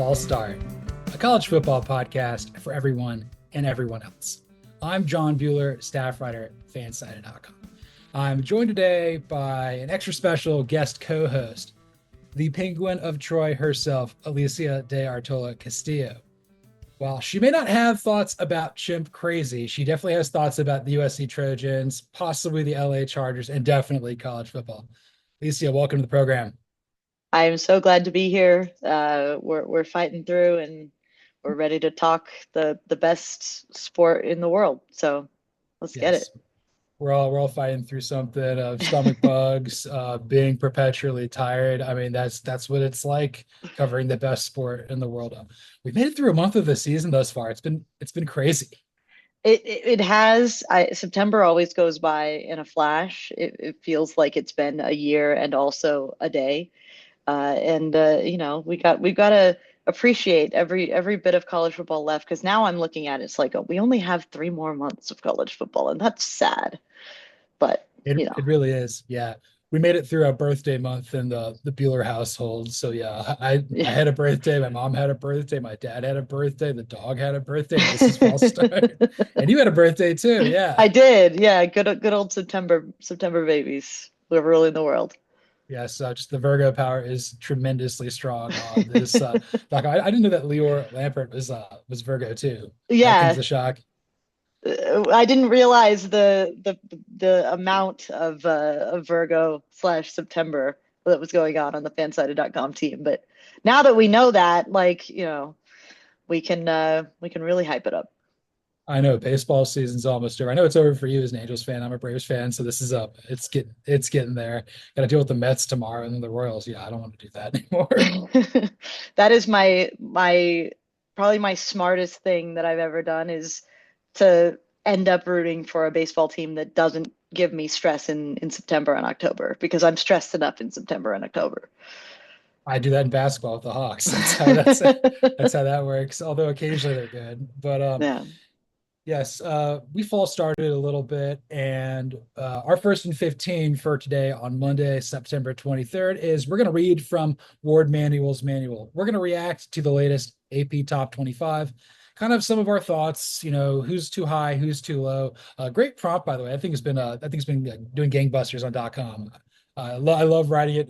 Fall Start, a college football podcast for everyone and everyone else. I'm John Buhler, staff writer at fansided.com. I'm joined today by an extra special guest co-host, the Penguin of Troy herself, Alicia de Artola Castillo. While she may not have thoughts about Chimp Crazy, she definitely has thoughts about the USC Trojans, possibly the LA Chargers, and definitely college football. Alicia, welcome to the program. I'm so glad to be here. We're fighting through, and we're ready to talk the best sport in the world. So let's get Yes, it. we're all fighting through something of stomach bugs, being perpetually tired. I mean, that's what it's like covering the best sport in the world. We've made it through a month of the season thus far. It's been crazy. It has. September always goes by in a flash. It feels like it's been a year and also a day. And we've got to appreciate every bit of college football left, because now I'm looking at it, it's like, oh, we only have 3 more months of college football, and that's sad. But It really is. Yeah. We made it through a birthday month in the Bueller household. So yeah, I yeah. had a birthday, my mom had a birthday, my dad had a birthday, the dog had a birthday, and this is false start. And you had a birthday too. Yeah. I did. Yeah, good old September babies. We're ruling the world. Yes, just the Virgo power is tremendously strong on this. Doc, I didn't know that Leor Lampert was Virgo too. That comes as Yeah, a shock. I didn't realize the amount of Virgo slash September that was going on the fansided.com team. But now that we know that, like, we can really hype it up. I know baseball season's almost over. I know it's over for you as an Angels fan. I'm a Braves fan, so this is up. It's getting there. Got to deal with the Mets tomorrow and then the Royals. Yeah, I don't want to do that anymore. That is my probably my smartest thing that I've ever done, is to end up rooting for a baseball team that doesn't give me stress in September and October, because I'm stressed enough in September and October. I do that in basketball with the Hawks. That's how that works. Although occasionally they're good, but Yeah. yes, we fall started a little bit, and our first and 15 for today on Monday, September 23rd, is we're going to read from Ward Manuel's manual. We're going to react to the latest AP Top 25, kind of some of our thoughts. Who's too high, who's too low. Great prompt, by the way. I think it's been doing gangbusters on .com. I love writing it.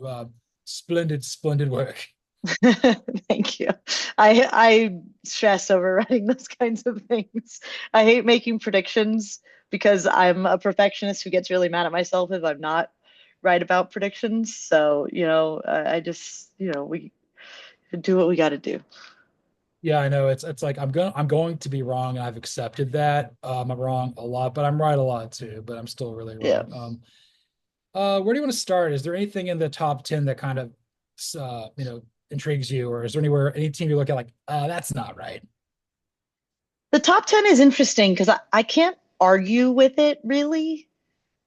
Splendid work. Thank you. I stress over writing those kinds of things. I hate making predictions because I'm a perfectionist who gets really mad at myself if I'm not right about predictions. So, I just, we do what we got to do. Yeah, I know it's like I'm going to be wrong, and I've accepted that. I'm wrong a lot, but I'm right a lot too, but I'm still really Yeah. wrong. Where do you want to start? Is there anything in the top 10 that kind of intrigues you, or is there any team you look at like, that's not right? The top 10 is interesting because I can't argue with it really,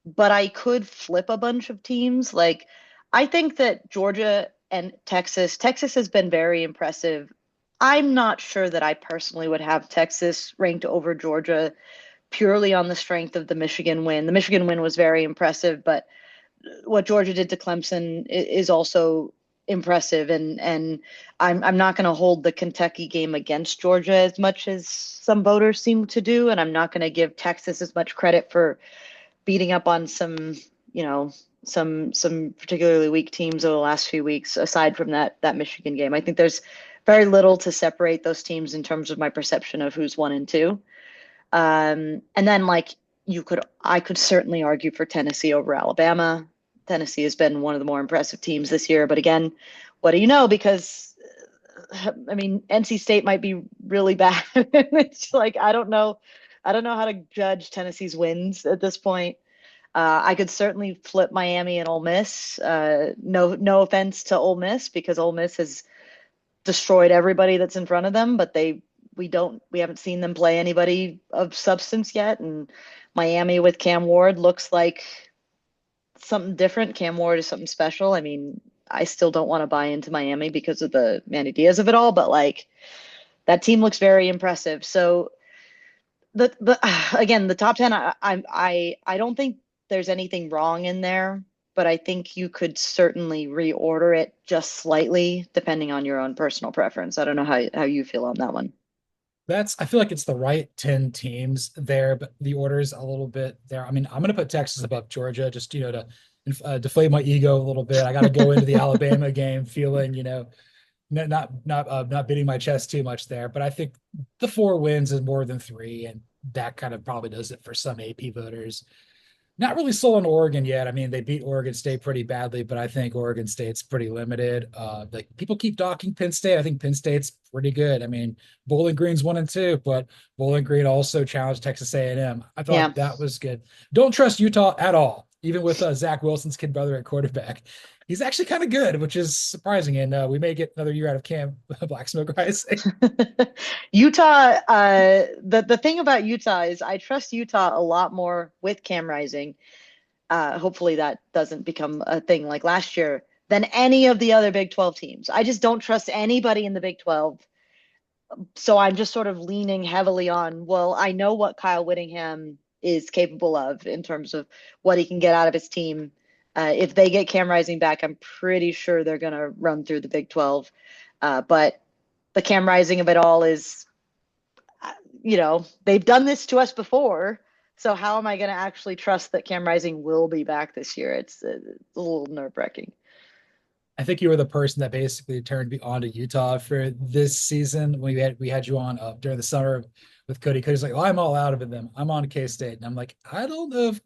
but I could flip a bunch of teams. Like, I think that Georgia and Texas has been very impressive. I'm not sure that I personally would have Texas ranked over Georgia purely on the strength of the Michigan win. The Michigan win was very impressive, but what Georgia did to Clemson is also impressive, and I'm not going to hold the Kentucky game against Georgia as much as some voters seem to do, and I'm not going to give Texas as much credit for beating up on some particularly weak teams over the last few weeks. Aside from that Michigan game, I think there's very little to separate those teams in terms of my perception of who's one and two. And then, like, I could certainly argue for Tennessee over Alabama. Tennessee has been one of the more impressive teams this year, but again, what do you know? Because I mean, NC State might be really bad. It's like, I don't know how to judge Tennessee's wins at this point. I could certainly flip Miami and Ole Miss. No offense to Ole Miss, because Ole Miss has destroyed everybody that's in front of them, but we haven't seen them play anybody of substance yet. And Miami with Cam Ward looks like something different. Cam Ward is something special. I mean, I still don't want to buy into Miami because of the Manny Diaz of it all, but like, that team looks very impressive. So the again, the top 10, I don't think there's anything wrong in there. but I think you could certainly reorder it just slightly depending on your own personal preference. I don't know how you feel on that one. I feel like it's the right 10 teams there, but the order's a little bit there. I mean, I'm going to put Texas above Georgia just, to deflate my ego a little bit. I got to go into the Alabama game feeling, not beating my chest too much there. But I think the 4 wins is more than 3, and that kind of probably does it for some AP voters. Not really sold on Oregon yet. I mean, they beat Oregon State pretty badly, but I think Oregon State's pretty limited. Like people keep docking Penn State. I think Penn State's pretty good. I mean, Bowling Green's 1-2, but Bowling Green also challenged Texas A&M. I Yeah. thought that was good. Don't trust Utah at all, even with Zach Wilson's kid brother at quarterback. He's actually kind of good, which is surprising. And we may get another year out of Cam Black Smoke Rising. Utah, the thing about Utah is I trust Utah a lot more with Cam Rising. Hopefully that doesn't become a thing like last year than any of the other Big 12 teams. I just don't trust anybody in the Big 12. So I'm just sort of leaning heavily on, well, I know what Kyle Whittingham is capable of in terms of what he can get out of his team. If they get Cam Rising back, I'm pretty sure they're going to run through the Big 12. But the Cam Rising of it all is, they've done this to us before. So how am I going to actually trust that Cam Rising will be back this year? It's a little nerve-wracking. I think you were the person that basically turned me on to Utah for this season. We had you on during the summer with Cody. Cody's like, "Oh, I'm all out of them. I'm on K-State," and I'm like, "I don't know if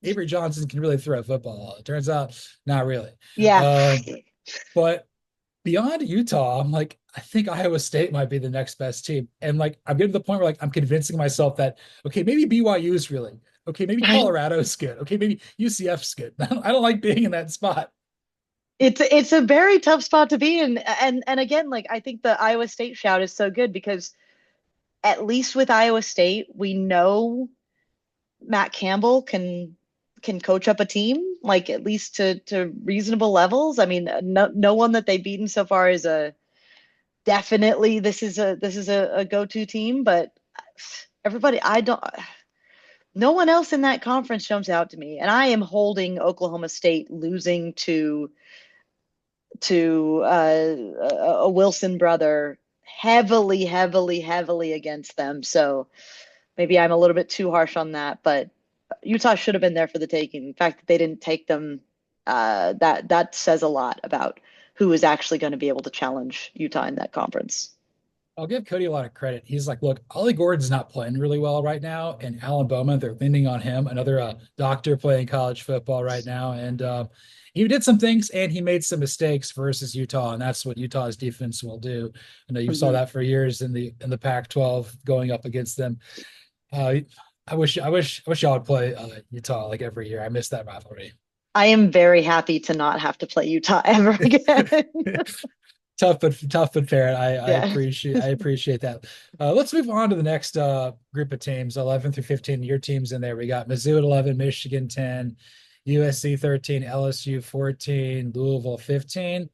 Avery Johnson can really throw a football." It turns out, not really. Yeah. But beyond Utah, I'm like, I think Iowa State might be the next best team, and like I'm getting to the point where like I'm convincing myself that okay, maybe BYU is really okay, maybe Colorado's good, okay, maybe UCF's good. I don't like being in that spot. It's a very tough spot to be in. And again, like I think the Iowa State shout is so good because at least with Iowa State, we know Matt Campbell can coach up a team, like at least to reasonable levels. I mean, no one that they've beaten so far is a definitely this is a go-to team, but everybody, no one else in that conference jumps out to me. And I am holding Oklahoma State losing to a Wilson brother heavily, heavily, heavily against them. So maybe I'm a little bit too harsh on that, but Utah should have been there for the taking. In fact, they didn't take them. That says a lot about who is actually going to be able to challenge Utah in that conference. I'll give Cody a lot of credit. He's like, look, Ollie Gordon's not playing really well right now, and Alan Bowman, they're leaning on him, another doctor playing college football right now, and he did some things and he made some mistakes versus Utah, and that's what Utah's defense will do. I know you saw that for years in the Pac-12 going up against them. I wish y'all would play Utah like every year. I miss that rivalry. I am very happy to not have to play Utah ever again. Tough but fair. I Yeah. appreciate that. Let's move on to the next group of teams, 11 through 15. Your teams in there. We got Mizzou at 11, Michigan 10, USC 13, LSU 14, Louisville 15.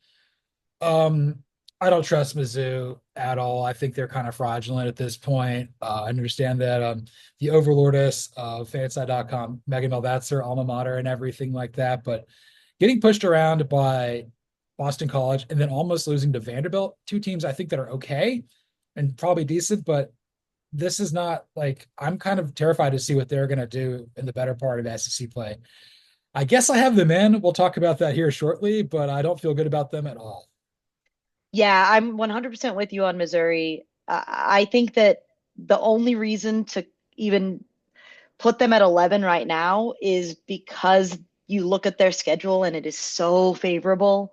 I don't trust Mizzou at all. I think they're kind of fraudulent at this point. I understand that the overlordess of fanside.com, Megan Mel, that's her alma mater and everything like that. But getting pushed around by Boston College and then almost losing to Vanderbilt, two teams I think that are okay and probably decent, but this is not like I'm kind of terrified to see what they're going to do in the better part of SEC play. I guess I have them in. We'll talk about that here shortly, but I don't feel good about them at all. Yeah, I'm 100% with you on Missouri. I think that the only reason to even put them at 11 right now is because you look at their schedule and it is so favorable.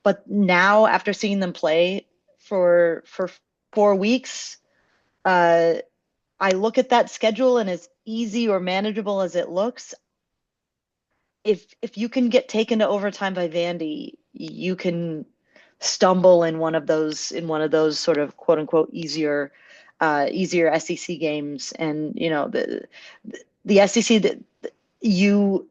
But now, after seeing them play for 4 weeks, I look at that schedule and as easy or manageable as it looks, if you can get taken to overtime by Vandy, you can stumble in one of those sort of quote unquote easier SEC games. And the SEC, that you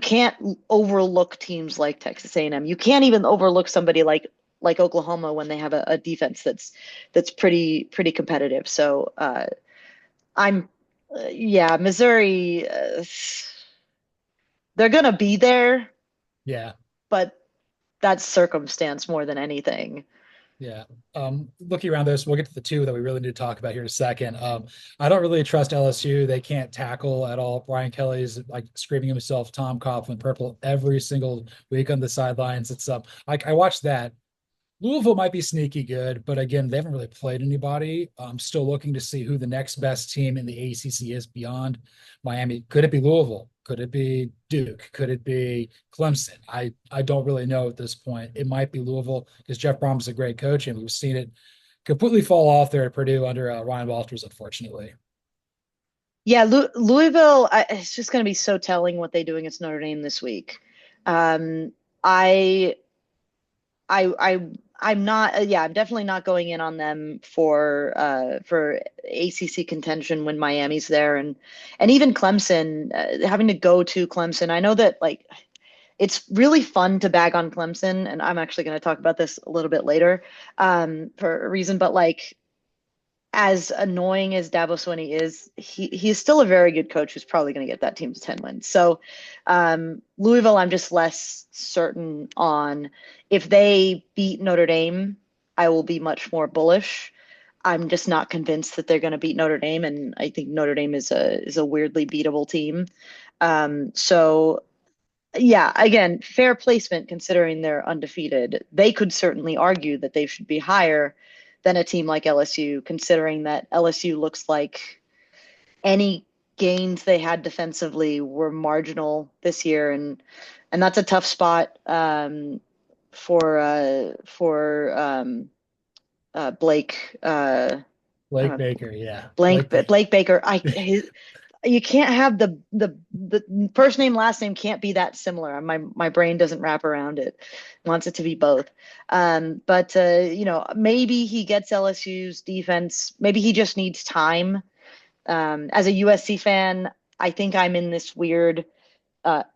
can't overlook teams like Texas A&M. You can't even overlook somebody like Oklahoma when they have a defense that's pretty competitive. So Missouri, they're gonna be there, Yeah. but that's circumstance more than anything. Yeah. Looking around this, we'll get to the two that we really need to talk about here in a second. I don't really trust LSU. They can't tackle at all. Brian Kelly's like screaming himself, Tom Coughlin purple every single week on the sidelines. It's I watched that. Louisville might be sneaky good, but again, they haven't really played anybody. I'm still looking to see who the next best team in the ACC is beyond Miami. Could it be Louisville? Could it be Duke? Could it be Clemson? I don't really know at this point. It might be Louisville because Jeff Brom's a great coach, and we've seen it completely fall off there at Purdue under Ryan Walters, unfortunately. Yeah, Louisville, it's just going to be so telling what they do against Notre Dame this week. Um, I, I, I'm not, yeah, I'm definitely not going in on them for ACC contention when Miami's there, and even Clemson, having to go to Clemson. I know that like it's really fun to bag on Clemson, and I'm actually going to talk about this a little bit later, for a reason, but like as annoying as Davos Swinney is, he's still a very good coach who's probably going to get that team to 10 wins. So Louisville, I'm just less certain on. If they beat Notre Dame, I will be much more bullish. I'm just not convinced that they're going to beat Notre Dame, and I think Notre Dame is a weirdly beatable team. So yeah, again, fair placement considering they're undefeated. They could certainly argue that they should be higher than a team like LSU, considering that LSU looks like any gains they had defensively were marginal this year, and that's a tough spot for Blake Blake Baker, yeah. Blank Blake Baker. You can't have the first name last name can't be that similar. My brain doesn't wrap around it. Wants it to be both. But maybe he gets LSU's defense. Maybe he just needs time. As a USC fan, I think I'm in this weird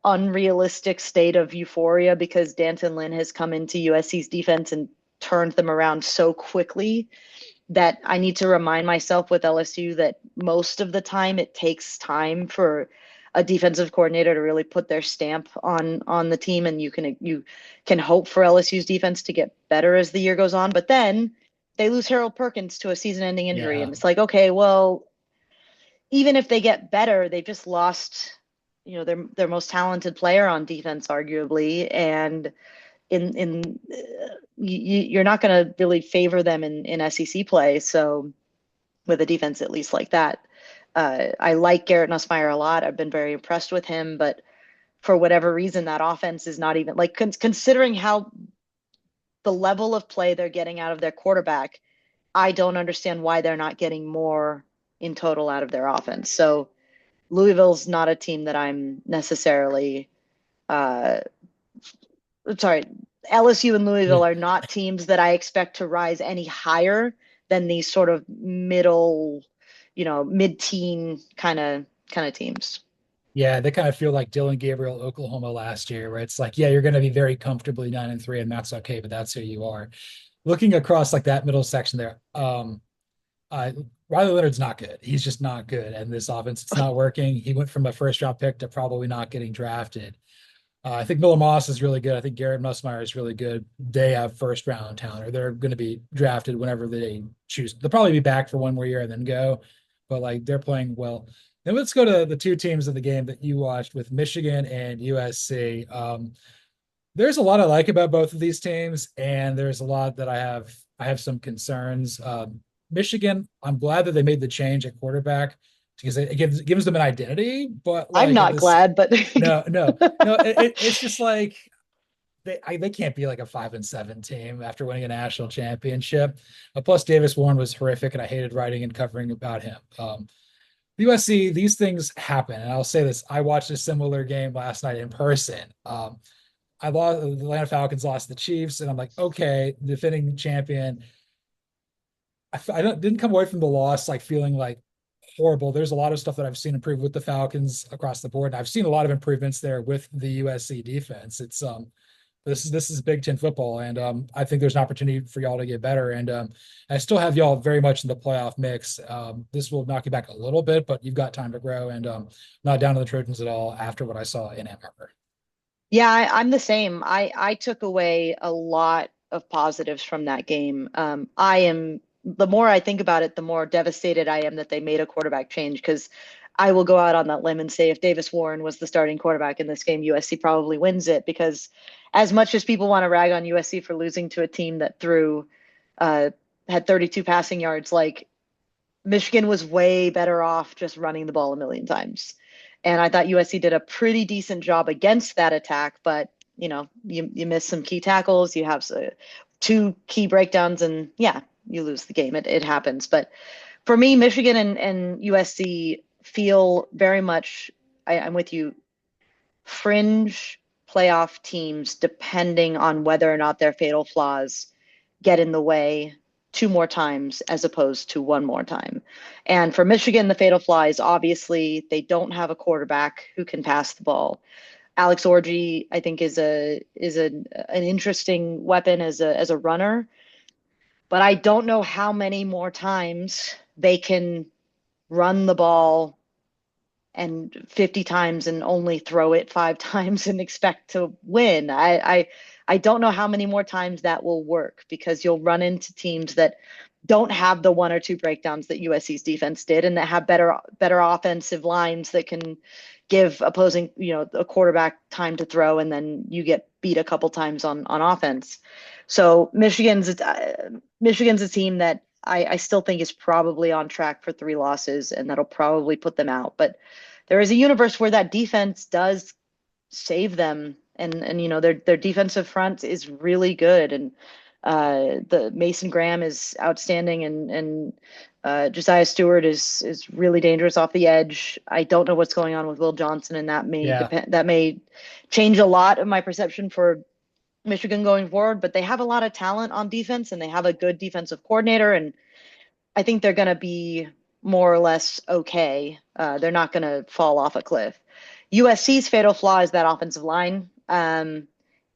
unrealistic state of euphoria because Danton Lynn has come into USC's defense and turned them around so quickly that I need to remind myself with LSU that most of the time it takes time for a defensive coordinator to really put their stamp on the team, and you can hope for LSU's defense to get better as the year goes on. But then they lose Harold Perkins to a season-ending injury, Yeah. and it's like, okay, well, even if they get better, they've just lost, their most talented player on defense, arguably, and you're not going to really favor them in SEC play. So with a defense at least like that, I like Garrett Nussmeier a lot. I've been very impressed with him, but for whatever reason, that offense is not even like considering how the level of play they're getting out of their quarterback. I don't understand why they're not getting more in total out of their offense. So Louisville's not a team that I'm necessarily uh, sorry, LSU and Louisville are not teams that I expect to rise any higher than these sort of middle, mid-teen kind of teams. Yeah, they kind of feel like Dylan Gabriel, Oklahoma last year, where it's like, yeah, you're going to be very comfortably 9-3, and that's okay, but that's who you are. Looking across like that middle section there, uh, Riley Leonard's not good. He's just not good, and this offense, it's not working. He went from a first round pick to probably not getting drafted. I think Miller Moss is really good. I think Garrett Nussmeier is really good. They have first round talent, or they're going to be drafted whenever they choose. They'll probably be back for one more year and then go, but like they're playing well. Then let's go to the two teams of the game that you watched with Michigan and USC. There's a lot I like about both of these teams, and there's a lot that I have some concerns. Michigan, I'm glad that they made the change at quarterback because it gives them an identity, but I'm like at not this, glad, but no, it's just like they can't be like a 5-7 team after winning a national championship. Plus, Davis Warren was horrific, and I hated writing and covering about him. USC, these things happen, and I'll say this: I watched a similar game last night in person. I lost. The Atlanta Falcons lost the Chiefs, and I'm like, okay, defending champion. Didn't come away from the loss like feeling like horrible. There's a lot of stuff that I've seen improve with the Falcons across the board. And I've seen a lot of improvements there with the USC defense. It's this is Big Ten football, and I think there's an opportunity for y'all to get better. And I still have y'all very much in the playoff mix. This will knock you back a little bit, but you've got time to grow. And not down to the Trojans at all after what I saw in Ann Arbor. Yeah, I'm the same. I took away a lot of positives from that game. The more I think about it, the more devastated I am that they made a quarterback change because I will go out on that limb and say if Davis Warren was the starting quarterback in this game, USC probably wins it because as much as people want to rag on USC for losing to a team that uh, had 32 passing yards, like Michigan was way better off just running the ball a million times. And I thought USC did a pretty decent job against that attack, but you miss some key tackles, you have two key breakdowns, and yeah, you lose the game. It happens. But for me, Michigan and USC feel very much, I'm with you, fringe playoff teams, depending on whether or not their fatal flaws get in the way two more times as opposed to one more time. And for Michigan, the fatal flaw is obviously they don't have a quarterback who can pass the ball. Alex Orji, I think, is an interesting weapon as a runner, but I don't know how many more times they can run the ball and 50 times and only throw it 5 times and expect to win. I don't know how many more times that will work because you'll run into teams that don't have the one or two breakdowns that USC's defense did and that have better offensive lines that can give opposing, a quarterback time to throw and then you get beat a couple times on offense. So Michigan's a team that I still think is probably on track for 3 losses, and that'll probably put them out. But there is a universe where that defense does save them, and their defensive front is really good, and the Mason Graham is outstanding, and Josiah Stewart is really dangerous off the edge. I don't know what's going on with Will Johnson, and Yeah. that may change a lot of my perception for Michigan going forward, but they have a lot of talent on defense and they have a good defensive coordinator. And I think they're going to be more or less okay. They're not going to fall off a cliff. USC's fatal flaw is that offensive line.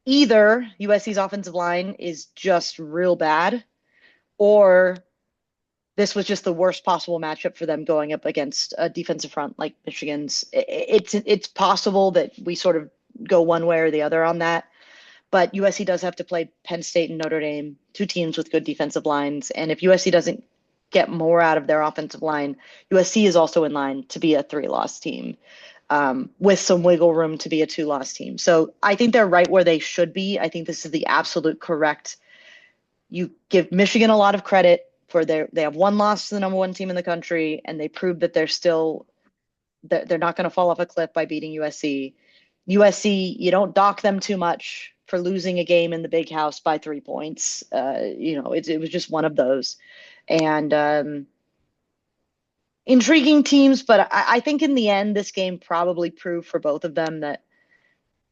Either USC's offensive line is just real bad, or this was just the worst possible matchup for them going up against a defensive front like Michigan's. It's possible that we sort of go one way or the other on that. But USC does have to play Penn State and Notre Dame, two teams with good defensive lines. And if USC doesn't get more out of their offensive line, USC is also in line to be a 3-loss team, with some wiggle room to be a 2-loss team. So I think they're right where they should be. I think this is the absolute correct. You give Michigan a lot of credit for they have one loss to the number one team in the country, and they proved that they're not going to fall off a cliff by beating USC. USC, you don't dock them too much for losing a game in the big house by 3 points. It was just one of those. And intriguing teams, but I think in the end, this game probably proved for both of them that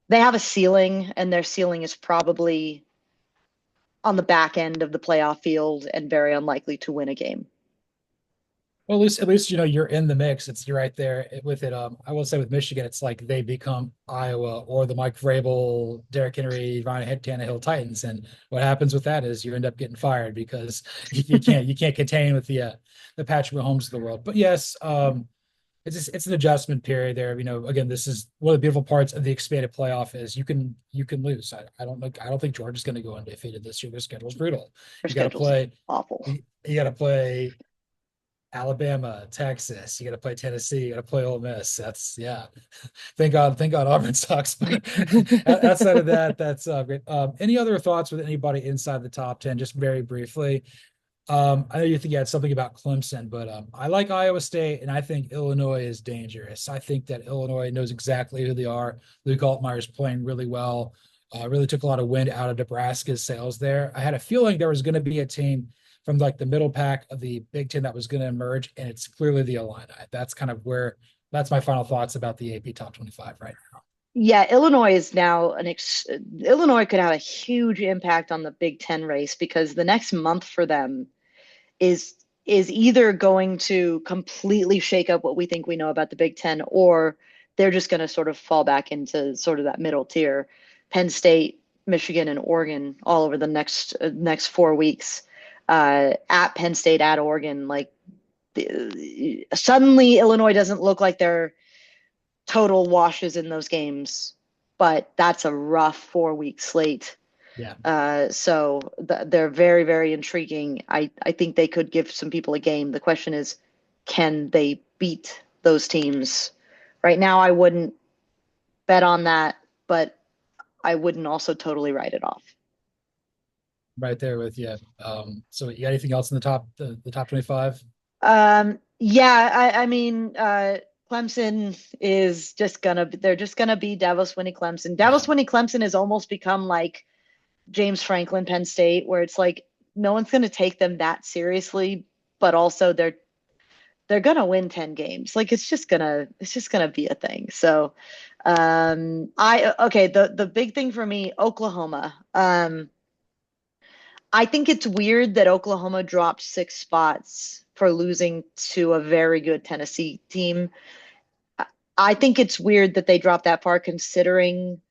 they have a ceiling, and their ceiling is probably on the back end of the playoff field and very unlikely to win a game. Well, at least you're in the mix. You're right there with it. I will say with Michigan, it's like they become Iowa or the Mike Vrabel, Derrick Henry, Ryan Tannehill Titans, and what happens with that is you end up getting fired because you can't contain with the Patrick Mahomes of the world. But yes, it's an adjustment period there. Again, this is one of the beautiful parts of the expanded playoff is you can lose. I don't think Georgia's going to go undefeated this year. Their schedule's brutal. Their You got to schedule's play. awful. You got to play Alabama, Texas. You got to play Tennessee. You got to play Ole Miss. That's yeah. Thank God Auburn sucks. But outside of that, that's great. Any other thoughts with anybody inside the top 10? Just very briefly. I know you think you had something about Clemson, but I like Iowa State, and I think Illinois is dangerous. I think that Illinois knows exactly who they are. Luke Altmaier's playing really well. Really took a lot of wind out of Nebraska's sails there. I had a feeling there was going to be a team from like the middle pack of the Big Ten that was going to emerge, and it's clearly the Illini. That's my final thoughts about the AP Top 25 right now. Yeah, Illinois is now Illinois could have a huge impact on the Big Ten race because the next month for them is either going to completely shake up what we think we know about the Big Ten, or they're just going to sort of fall back into sort of that middle tier. Penn State, Michigan, and Oregon all over the next 4 weeks. At Penn State, at Oregon, suddenly Illinois doesn't look like they're total washes in those games. but that's a rough 4 week slate. Yeah. So they're very, very intriguing. I think they could give some people a game. The question is, can they beat those teams? Right now, I wouldn't bet on that, but I wouldn't also totally write it off. Right there with you. So you got anything else in the top 25? Yeah, I mean, Clemson is just they're just gonna be Davos Winnie Clemson. Yeah. Davos Winnie Clemson has almost become like James Franklin Penn State, where it's like no one's gonna take them that seriously, but also they're gonna win 10 games. Like it's just gonna be a thing. So I okay, the big thing for me, Oklahoma. I think it's weird that Oklahoma dropped 6 spots for losing to a very good Tennessee team. I think it's weird that they dropped that far considering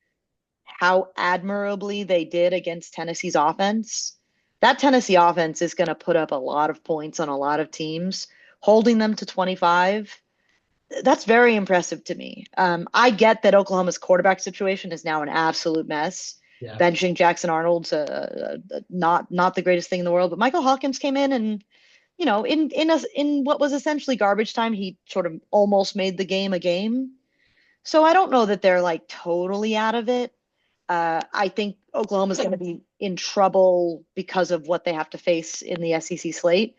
how admirably they did against Tennessee's offense. That Tennessee offense is going to put up a lot of points on a lot of teams. Holding them to 25, that's very impressive to me. I get that Oklahoma's quarterback situation is now an absolute mess. Yeah. Benching Jackson Arnold's not the greatest thing in the world, but Michael Hawkins came in and in what was essentially garbage time, he sort of almost made the game a game. So I don't know that they're like totally out of it. I think Oklahoma's going to be in trouble because of what they have to face in the SEC slate.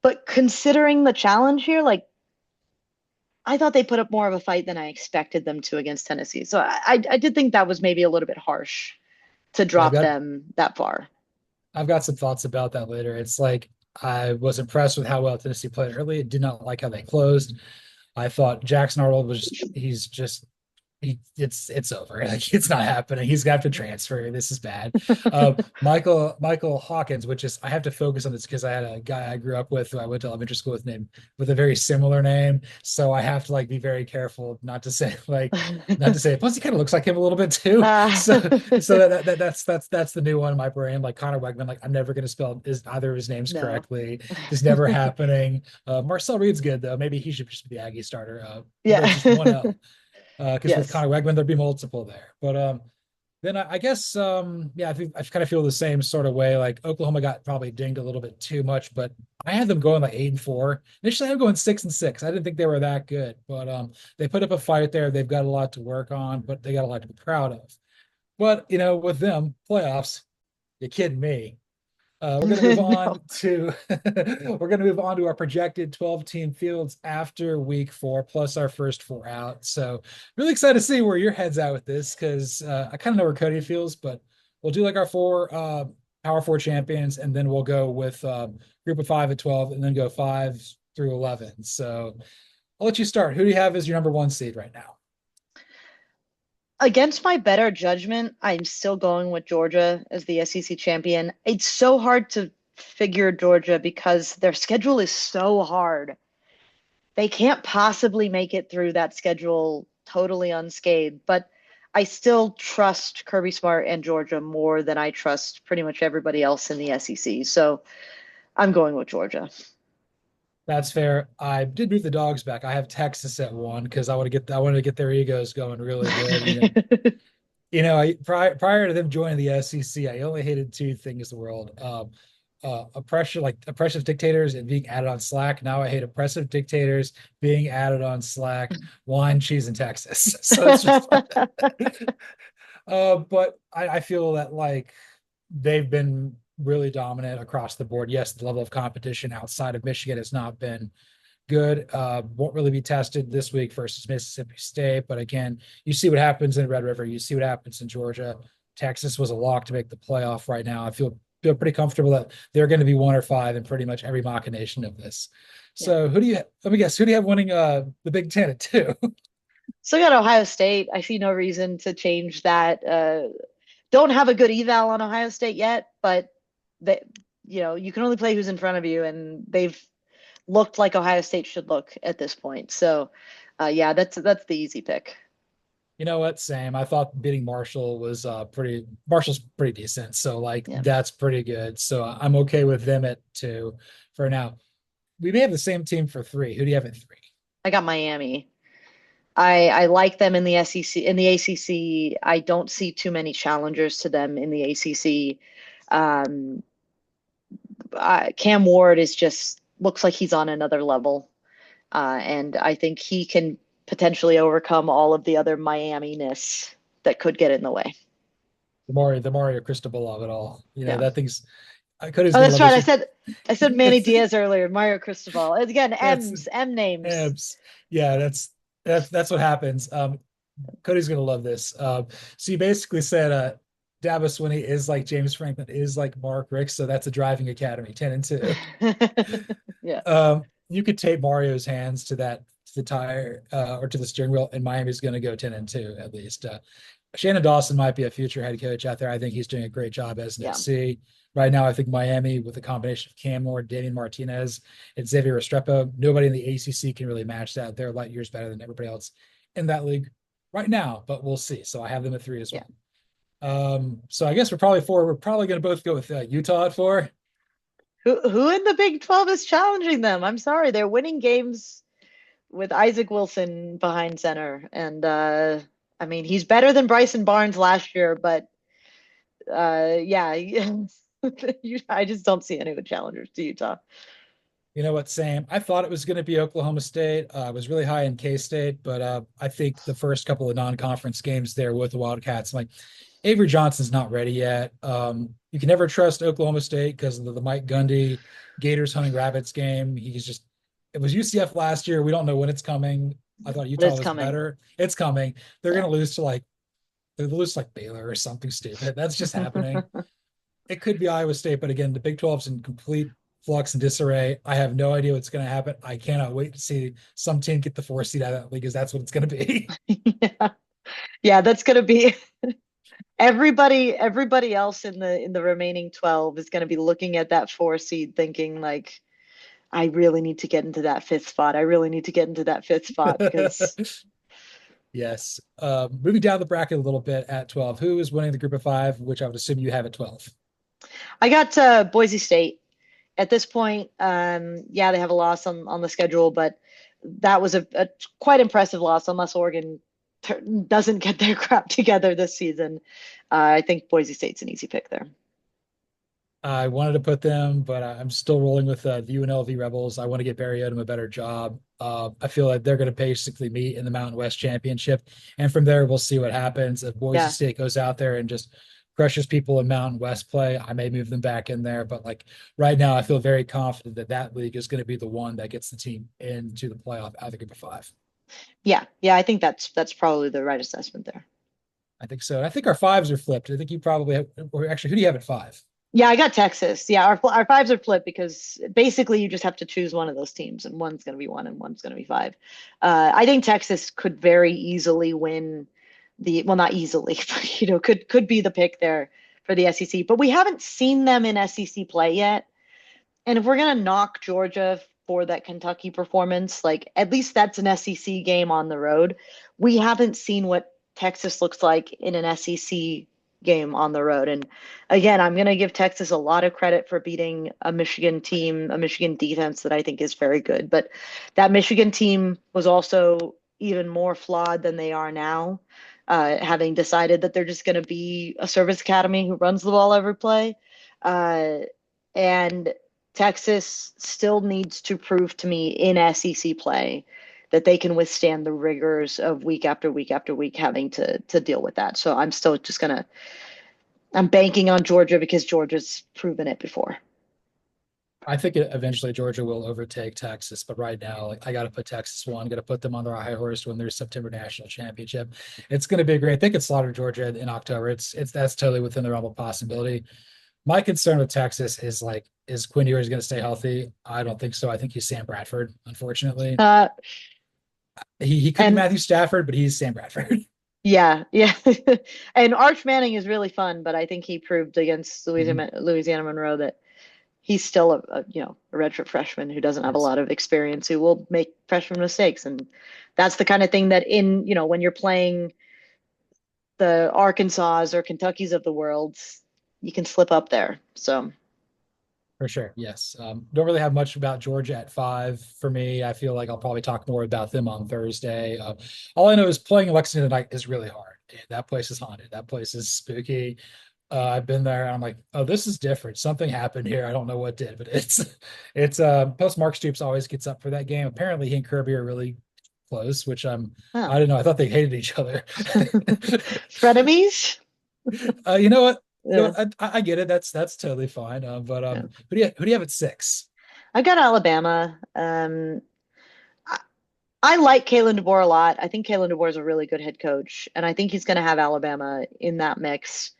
But considering the challenge here, like I thought they put up more of a fight than I expected them to against Tennessee. So I did think that was maybe a little bit harsh to drop them that far. I've got some thoughts about that later. It's like I was impressed with how well Tennessee played early. I did not like how they closed. I thought Jackson Arnold it's over. Like it's not happening. He's gonna have to transfer. This is bad. Michael Hawkins, which is I have to focus on this because I had a guy I grew up with who I went to elementary school with a very similar name. So I have to like be very careful not to say it. Plus he kind of looks like him a little bit too. That's the new one in my brain. Like Connor Wegman, like I'm never gonna spell either of his names correctly. It's never happening. Marcel Reed's good though. Maybe he should just be the Aggie starter. Yeah. Just one L. Because with Connor Wegman, there'd be multiple there. But then I guess, I think I kind of feel the same sort of way. Like Oklahoma got probably dinged a little bit too much, but I had them going like 8-4. Initially, I had them going 6-6. I didn't think they were that good, but they put up a fight there. They've got a lot to work on, but they got a lot to be proud of. But with them playoffs, you kidding me? We're going to move on to we're going to move on to our projected 12-team fields after week 4, plus our first 4 out. So really excited to see where your head's at with this because I kind of know where Cody feels, but we'll do like our 4 Power 4 champions, and then we'll go with group of 5 at 12, and then go 5 through 11. So I'll let you start. Who do you have as your number 1 seed right now? Against my better judgment, I'm still going with Georgia as the SEC champion. It's so hard to figure Georgia because their schedule is so hard. They can't possibly make it through that schedule totally unscathed, but I still trust Kirby Smart and Georgia more than I trust pretty much everybody else in the SEC. So I'm going with Georgia. That's fair. I did move the dogs back. I have Texas at 1 because I wanted to get their egos going really good. Prior to them joining the SEC, I only hated 2 things in the world: oppressive dictators and being added on Slack. Now I hate oppressive dictators being added on Slack. Wine, cheese, and Texas. So it's just, but I feel that like they've been really dominant across the board. Yes, the level of competition outside of Michigan has not been good. Won't really be tested this week versus Mississippi State. But again, you see what happens in Red River. You see what happens in Georgia. Texas was a lock to make the playoff right now. I feel pretty comfortable that they're going to be 1 or 5 in pretty much every machination of this. So let me guess, who do you have winning the Big Ten at 2? Still got Ohio State. I see no reason to change that. Don't have a good eval on Ohio State yet, but you can only play who's in front of you, and they've looked like Ohio State should look at this point. So, that's the easy pick. You know what? Same. I thought beating Marshall's pretty decent. So that's pretty good. So I'm okay with them at 2 for now. We may have the same team for 3. Who do you have at 3? I got Miami. I like them in the SEC. In the ACC, I don't see too many challengers to them in the ACC. Um, Cam Ward is just looks like he's on another level, and I think he can potentially overcome all of the other Miami-ness that could get in the way. The Mario Cristobal of it all. Yeah. That thing's Cody's Oh, gonna that's love right. this. I said Manny It's Diaz earlier, Mario Cristobal. It's again, that's M names. abs. Yeah, that's what happens. Cody's gonna love this. So you basically said Dabo Swinney is like James Franklin is like Mark Rick, so that's a driving academy, 10-2. Yeah. You could tape Mario's hands to the tire or to the steering wheel, and Miami's gonna go 10-2 at least. Shannon Dawson might be a future head coach out there. I think he's doing a great job as an Yeah. SC. Right now, I think Miami, with a combination of Cam Moore, Damian Martinez, and Xavier Restrepo, nobody in the ACC can really match that. They're light years better than everybody else in that league right now, but we'll see. So I have them at 3 as Yeah. well. So I guess we're probably 4. We're probably going to both go with Utah at 4. Who in the Big 12 is challenging them? I'm sorry, they're winning games with Isaac Wilson behind center, and I mean he's better than Bryson Barnes last year, but yeah, I just don't see any challengers to Utah. You know what, Sam? I thought it was going to be Oklahoma State. I was really high in K-State, but I think the first couple of non-conference games there with the Wildcats, like Avery Johnson's not ready yet. You can never trust Oklahoma State because of the Mike Gundy Gators hunting rabbits game. It was UCF last year. We don't know when it's coming. I thought But Utah it's was coming. better. It's coming. They're Yeah. going to lose to they lose like Baylor or something stupid. That's just happening. It could be Iowa State, but again, the Big 12's in complete flux and disarray. I have no idea what's going to happen. I cannot wait to see some team get the 4 seed out of that league, because that's what it's going to be. Yeah. Yeah, that's gonna be everybody else in the remaining 12 is gonna be looking at that 4 seed thinking like, I really need to get into that fifth spot. I really need to get into that fifth spot because Yes. Moving down the bracket a little bit at 12, who is winning the group of 5, which I would assume you have at 12? I got Boise State at this point. Yeah, they have a loss on the schedule, but that was a quite impressive loss unless Oregon doesn't get their crap together this season. I think Boise State's an easy pick there. I wanted to put them, but I'm still rolling with the UNLV Rebels. I want to get Barry Odom a better job. I feel like they're going to basically meet in the Mountain West Championship, and from there we'll see what happens. If Boise Yeah. State goes out there and just crushes people in Mountain West play, I may move them back in there. But like right now, I feel very confident that that league is going to be the one that gets the team into the playoff out of the group of 5. Yeah. Yeah. I think that's probably the right assessment there. I think so. And I think our 5s are flipped. I think you probably have, or actually, who do you have at 5? Yeah, I got Texas. Yeah, our fives are flipped because basically you just have to choose one of those teams, and one's going to be 1 and one's going to be 5. I think Texas could very easily win well, not easily, but could be the pick there for the SEC. But we haven't seen them in SEC play yet, and if we're going to knock Georgia for that Kentucky performance, like at least that's an SEC game on the road. We haven't seen what Texas looks like in an SEC game on the road. And again, I'm going to give Texas a lot of credit for beating a Michigan team, a Michigan defense that I think is very good. But that Michigan team was also even more flawed than they are now, having decided that they're just going to be a service academy who runs the ball every play. And Texas still needs to prove to me in SEC play that they can withstand the rigors of week after week after week having to deal with that. So I'm still just I'm banking on Georgia because Georgia's proven it before. I think eventually Georgia will overtake Texas, but right now, like I got to put Texas 1, got to put them on their high horse when there's September national championship. It's going to be great. They could slaughter Georgia in October. That's totally within the realm of possibility. My concern with Texas is Quinn Ewers going to stay healthy? I don't think so. I think he's Sam Bradford, unfortunately. Uh, He could be and Matthew Stafford, but he's Sam Bradford. yeah, yeah. And Arch Manning is really fun, but I think he proved against Mhm. Louisiana Monroe that he's still a redshirt freshman who doesn't have a Yes. lot of experience, who will make freshman mistakes. And that's the kind of thing that when you're playing the Arkansas or Kentuckies of the world, you can slip up there. So For sure. Yes. Don't really have much about Georgia at 5 for me. I feel like I'll probably talk more about them on Thursday. All I know is playing Lexington tonight is really hard. And that place is haunted. That place is spooky. I've been there and I'm like, oh, this is different. Something happened here. I don't know what did, but it's post Mark Stoops always gets up for that game. Apparently he and Kirby are really close, which I Oh, don't know. I thought they hated each other. frenemies. You know what? You know Yeah, what? I get it. That's totally fine. But yeah. who do you have at 6? I got Alabama. I, I like Kalen DeBoer a lot. I think Kalen DeBoer is a really good head coach, and I think he's going to have Alabama in that mix.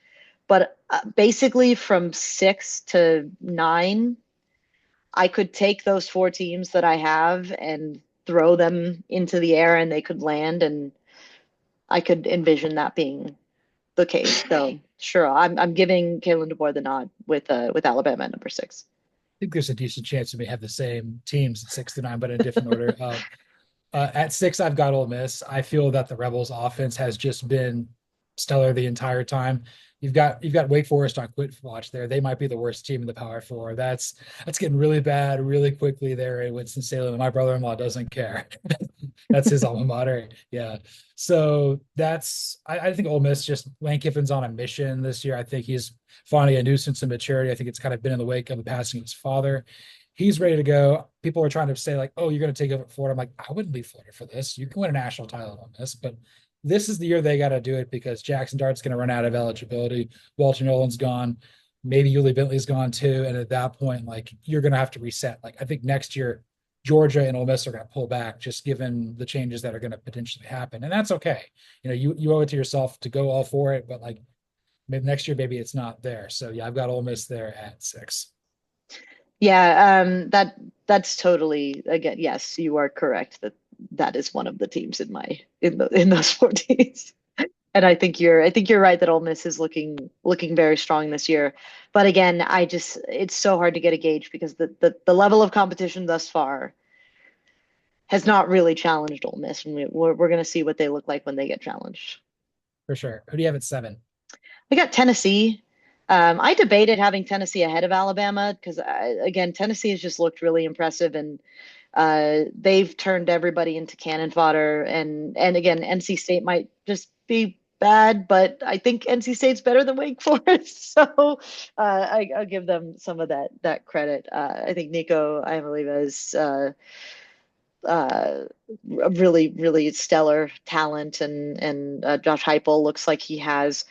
But basically, from 6 to 9, I could take those 4 teams that I have and throw them into the air, and they could land, and I could envision that being the case. So sure, I'm giving Kalen DeBoer the nod with Alabama at number 6. Think there's a decent chance we may have the same teams at 6 to 9, but in a different order. At 6, I've got Ole Miss. I feel that the Rebels offense has just been stellar the entire time. You've got Wake Forest on quit watch there. They might be the worst team in the Power Four. That's getting really bad really quickly there in Winston-Salem. My brother-in-law doesn't care. That's his alma mater. Yeah. So I think Ole Miss, just Lane Kiffin's on a mission this year. I think he's finding a nuisance of maturity. I think it's kind of been in the wake of the passing of his father. He's ready to go. People are trying to say, like, oh, you're going to take over Florida. I'm like, I wouldn't leave Florida for this. You can win a national title on this, but this is the year they got to do it because Jackson Dart's going to run out of eligibility. Walter Nolan's gone. Maybe Yuli Bentley's gone too. And at that point, like, you're going to have to reset. Like, I think next year, Georgia and Ole Miss are going to pull back just given the changes that are going to potentially happen. And that's okay. You owe it to yourself to go all for it, but like maybe next year, maybe it's not there. So yeah, I've got Ole Miss there at 6. Yeah, that's totally, again, yes, you are correct that that is one of the teams in those 4 teams. And I think you're right that Ole Miss is looking very strong this year. But again, it's so hard to get a gauge because the level of competition thus far has not really challenged Ole Miss, and we're going to see what they look like when they get challenged. For sure. Who do you have at 7? I got Tennessee. I debated having Tennessee ahead of Alabama because, again, Tennessee has just looked really impressive, and they've turned everybody into cannon fodder. And again, NC State might just be bad, but I think NC State's better than Wake Forest, so I'll give them some of that credit. I think Nico Iamaleava is a really, really stellar talent, and Josh Heupel looks like he has.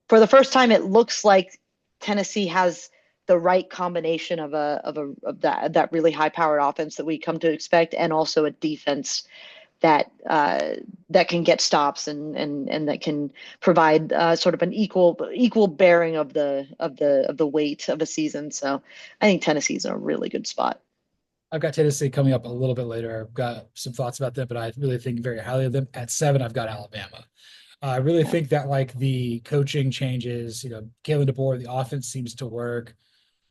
For the first time, it looks like Tennessee has the right combination of that really high powered offense that we come to expect, and also a defense that can get stops and that can provide sort of an equal bearing of the weight of a season. So I think Tennessee's in a really good spot. I've got Tennessee coming up a little bit later. I've got some thoughts about them, but I really think very highly of them. At 7, I've got Alabama. I really Yeah. think that like the coaching changes, Kalen DeBoer, the offense seems to work.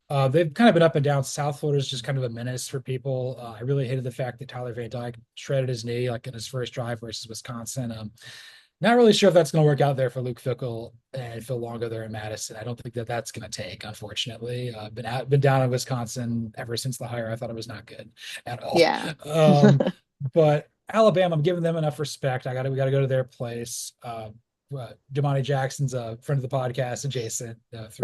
They've kind of been up and down. South Florida is just kind of a menace for people. I really hated the fact that Tyler Van Dyke shredded his knee like in his first drive versus Wisconsin. Not really sure if that's going to work out there for Luke Fickell and Phil Longo there in Madison. I don't think that that's going to take, unfortunately. Been down in Wisconsin ever since the hire. I thought it was not good at all. Yeah. But Alabama, I'm giving them enough respect. We got to go to their place. Damani Jackson's a friend of the podcast, adjacent Yeah. For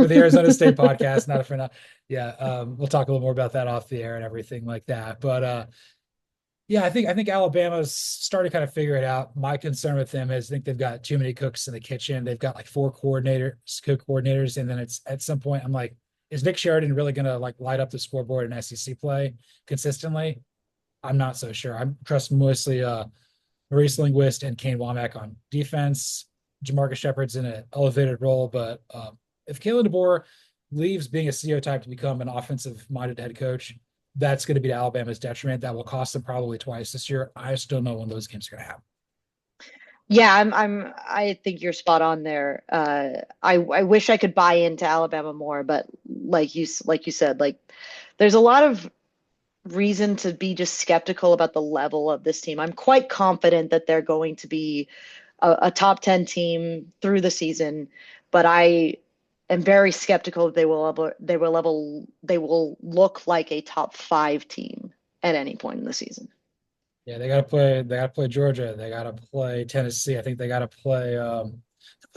the Arizona State podcast, not a friend. Yeah, we'll talk a little more about that off the air and everything like that. But yeah, I think Alabama's starting to kind of figure it out. My concern with them is I think they've got too many cooks in the kitchen. They've got like 4 cook coordinators, and then it's at some point I'm like, is Nick Sheridan really going to like light up the scoreboard in SEC play consistently? I'm not so sure. I'm trusting mostly Maurice Linguist and Kane Womack on defense. Jamarcus Shepard's in an elevated role, but if Kalen DeBoer leaves being a stereotype to become an offensive-minded head coach, that's going to be to Alabama's detriment. That will cost them probably twice this year. I still know when those games are going to happen. Yeah, I think you're spot on there. I wish I could buy into Alabama more, but like you said, like there's a lot of reason to be just skeptical about the level of this team. I'm quite confident that they're going to be a top 10 team through the season, but am very skeptical they will look like a top 5 team at any point in the season. Yeah, they gotta play Georgia. They gotta play Tennessee. I think they play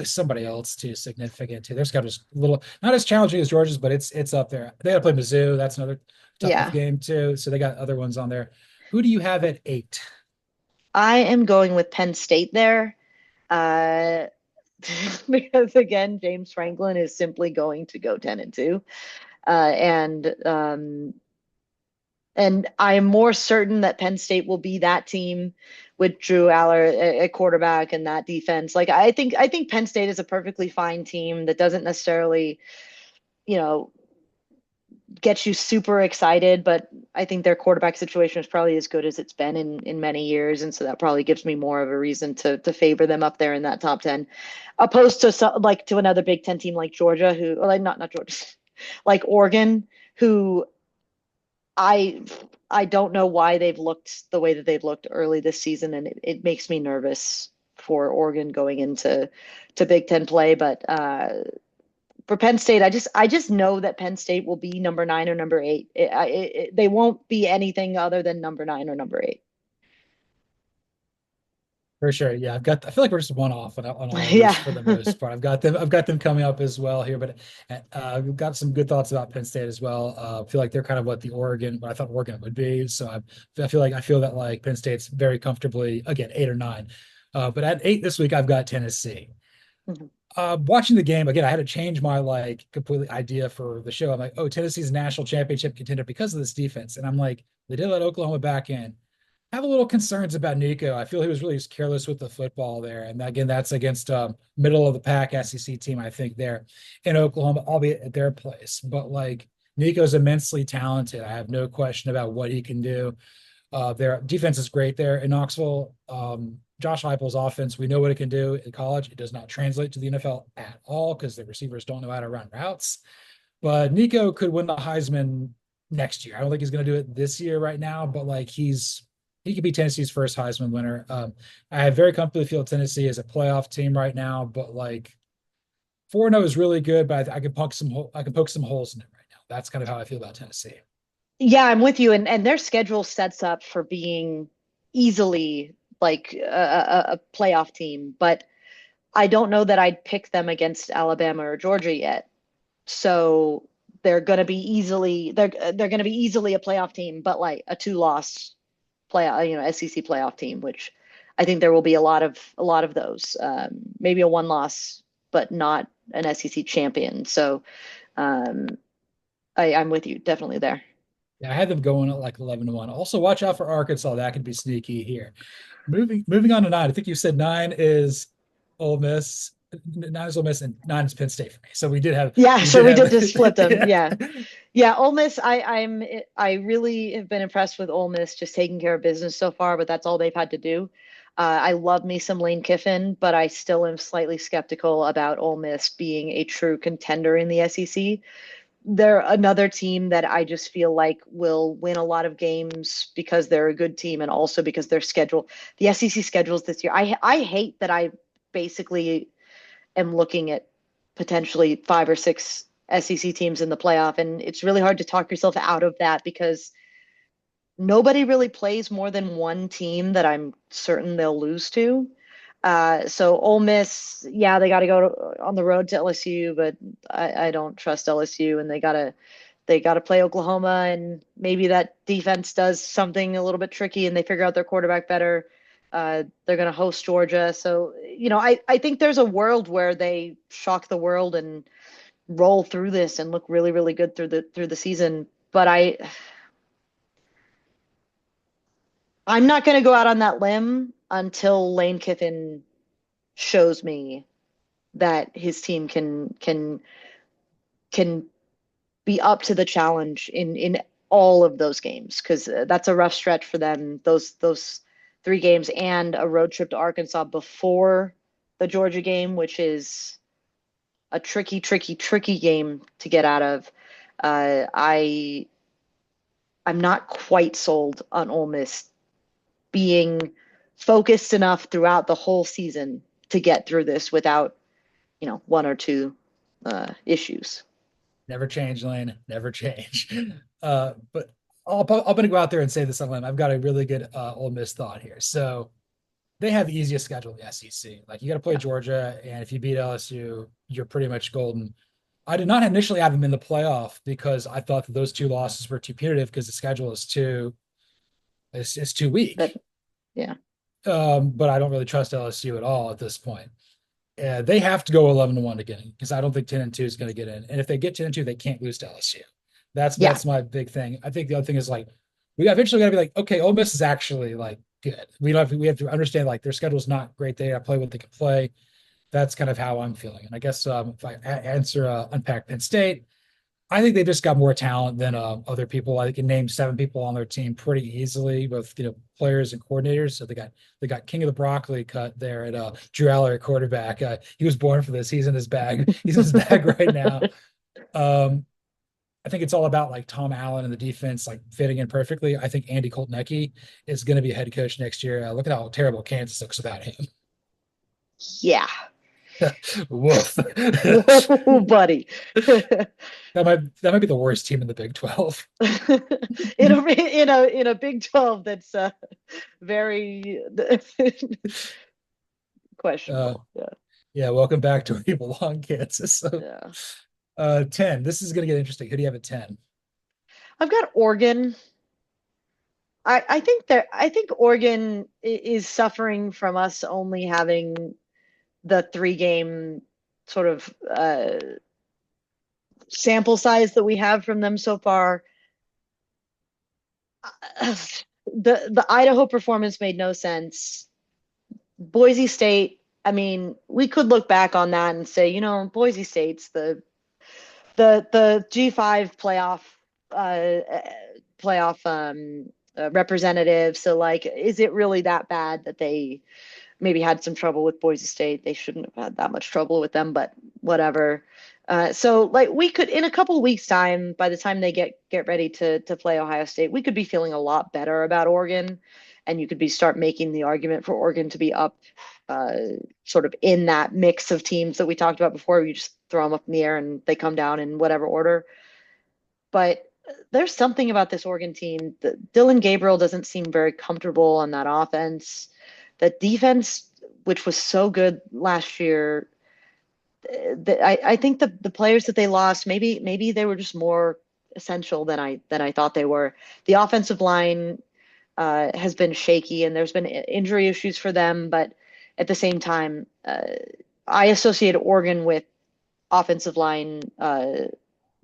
somebody else too, significant too. Their schedule's a little not as challenging as Georgia's, but it's up there. They gotta play Mizzou. That's another tough Yeah. game too. So they got other ones on there. Who do you have at 8? I am going with Penn State there. Uh, because again, James Franklin is simply going to go 10-2. And I am more certain that Penn State will be that team with Drew Aller at quarterback and that defense. Like I think Penn State is a perfectly fine team that doesn't necessarily, you know, get you super excited, but I think their quarterback situation is probably as good as it's been in many years, and so that probably gives me more of a reason to favor them up there in that top 10, opposed to like to another Big Ten team like Georgia, who or like not Georgia, like Oregon, who I I don't know why they've looked the way that they've looked early this season, and it makes me nervous for Oregon going into Big Ten play. But for Penn State, I just know that Penn State will be number 9 or number 8. They won't be anything other than number 9 or number 8. For sure. Yeah, I feel like we're just one off on all of these Yeah. for the most part. I've got them coming up as well here, but we've got some good thoughts about Penn State as well. I feel like they're kind of what I thought Oregon would be. So I feel that like Penn State's very comfortably again 8 or 9. But at 8 this week, I've got Tennessee. Mhm. Watching the game again, I had to change my like completely idea for the show. I'm like, oh, Tennessee's national championship contender because of this defense, and I'm like, they did let Oklahoma back in. Have a little concerns about Nico. I feel he was really just careless with the football there, and again, that's against middle of the pack SEC team, I think there in Oklahoma, albeit at their place. But like Nico's immensely talented. I have no question about what he can do. Their defense is great there in Knoxville. Josh Heupel's offense, we know what it can do in college. It does not translate to the NFL at all because the receivers don't know how to run routes. But Nico could win the Heisman next year. I don't think he's going to do it this year right now, but like he could be Tennessee's first Heisman winner. I very comfortably feel Tennessee is a playoff team right now, but like 4-0 is really good, but I could poke some holes in it right now. That's kind of how I feel about Tennessee. Yeah, I'm with you. And their schedule sets up for being easily like a playoff team, but I don't know that I'd pick them against Alabama or Georgia yet. So they're going to be easily a playoff team, but like a 2-loss SEC playoff team, which I think there will be a lot of those. Maybe a 1-loss, but not an SEC champion. So um, I'm with you, definitely there. Yeah, I had them going at like 11-1. Also, watch out for Arkansas. That could be sneaky here. Moving on to 9. I think you said 9 is Ole Miss. 9 is Ole Miss, and 9 is Penn State for me. So Yeah, we so did we have did just flip them. yeah. Yeah. Yeah, Ole Miss, I really have been impressed with Ole Miss just taking care of business so far, but that's all they've had to do. I love me some Lane Kiffin, but I still am slightly skeptical about Ole Miss being a true contender in the SEC. They're another team that I just feel like will win a lot of games because they're a good team and also because their schedule, the SEC schedules this year. I hate that I basically am looking at potentially 5 or 6 SEC teams in the playoff. And it's really hard to talk yourself out of that because nobody really plays more than one team that I'm certain they'll lose to. So Ole Miss, yeah, they got to on the road to LSU, but I don't trust LSU, and they got to play Oklahoma, and maybe that defense does something a little bit tricky, and they figure out their quarterback better. They're going to host Georgia, so I think there's a world where they shock the world and roll through this and look really really good through the season. But I'm not going to go out on that limb until Lane Kiffin shows me that his team can be up to the challenge in all of those games, because that's a rough stretch for them, those 3 games and a road trip to Arkansas before the Georgia game, which is a tricky game to get out of. I'm not quite sold on Ole Miss being focused enough throughout the whole season to get through this without 1 or 2 issues. Never change, Lane. Never change. But I'm going to go out there and say this on limb. I've got a really good Ole Miss thought here. So they have the easiest schedule in the SEC. Like you got to play Yeah. Georgia, and if you beat LSU, you're pretty much golden. I did not initially have them in the playoff because I thought that those two losses were too punitive because the schedule is too But weak. yeah, But I don't really trust LSU at all at this point. They have to go 11-1 to get in because I don't think 10-2 is going to get in. And if they get 10-2, they can't lose to LSU. That's yeah, that's my big thing. I think the other thing is like we eventually got to be like, okay, Ole Miss is actually like good. We have to understand like their schedule's not great. They got to play what they can play. That's kind of how I'm feeling. And I guess if I answer unpack Penn State, I think they just got more talent than other people. I can name 7 people on their team pretty easily, both players and coordinators. So they got King of the Broccoli cut there at Drew Aller at quarterback. He was born for this. He's in his bag. He's in his bag right now. Um, I think it's all about like Tom Allen and the defense like fitting in perfectly. I think Andy Koltnecki is going to be a head coach next year. Look at how terrible Kansas looks without him. yeah. Woof. Whoa, buddy. That might be the worst team in the Big 12. In a Big 12 that's very Uh, questionable. Yeah. yeah, welcome back to where you belong, Kansas. So, Yeah. 10. This is going to get interesting. Who do you have at 10? I've got Oregon. I think Oregon is suffering from us only having the 3 game sort of sample size that we have from them so far. The Idaho performance made no sense. Boise State, I mean, we could look back on that and say, Boise State's the G5 playoff representative. So like, is it really that bad that they maybe had some trouble with Boise State? They shouldn't have had that much trouble with them, but whatever. So like we could in a couple of weeks time, by the time they get ready to play Ohio State, we could be feeling a lot better about Oregon, and you could be start making the argument for Oregon to be up uh, sort of in that mix of teams that we talked about before. You just throw them up in the air and they come down in whatever order. But there's something about this Oregon team that Dylan Gabriel doesn't seem very comfortable on that offense. That defense, which was so good last year, I think the players that they lost, maybe they were just more essential than I thought they were. The offensive line has been shaky, and there's been injury issues for them. But at the same time, I associate Oregon with offensive line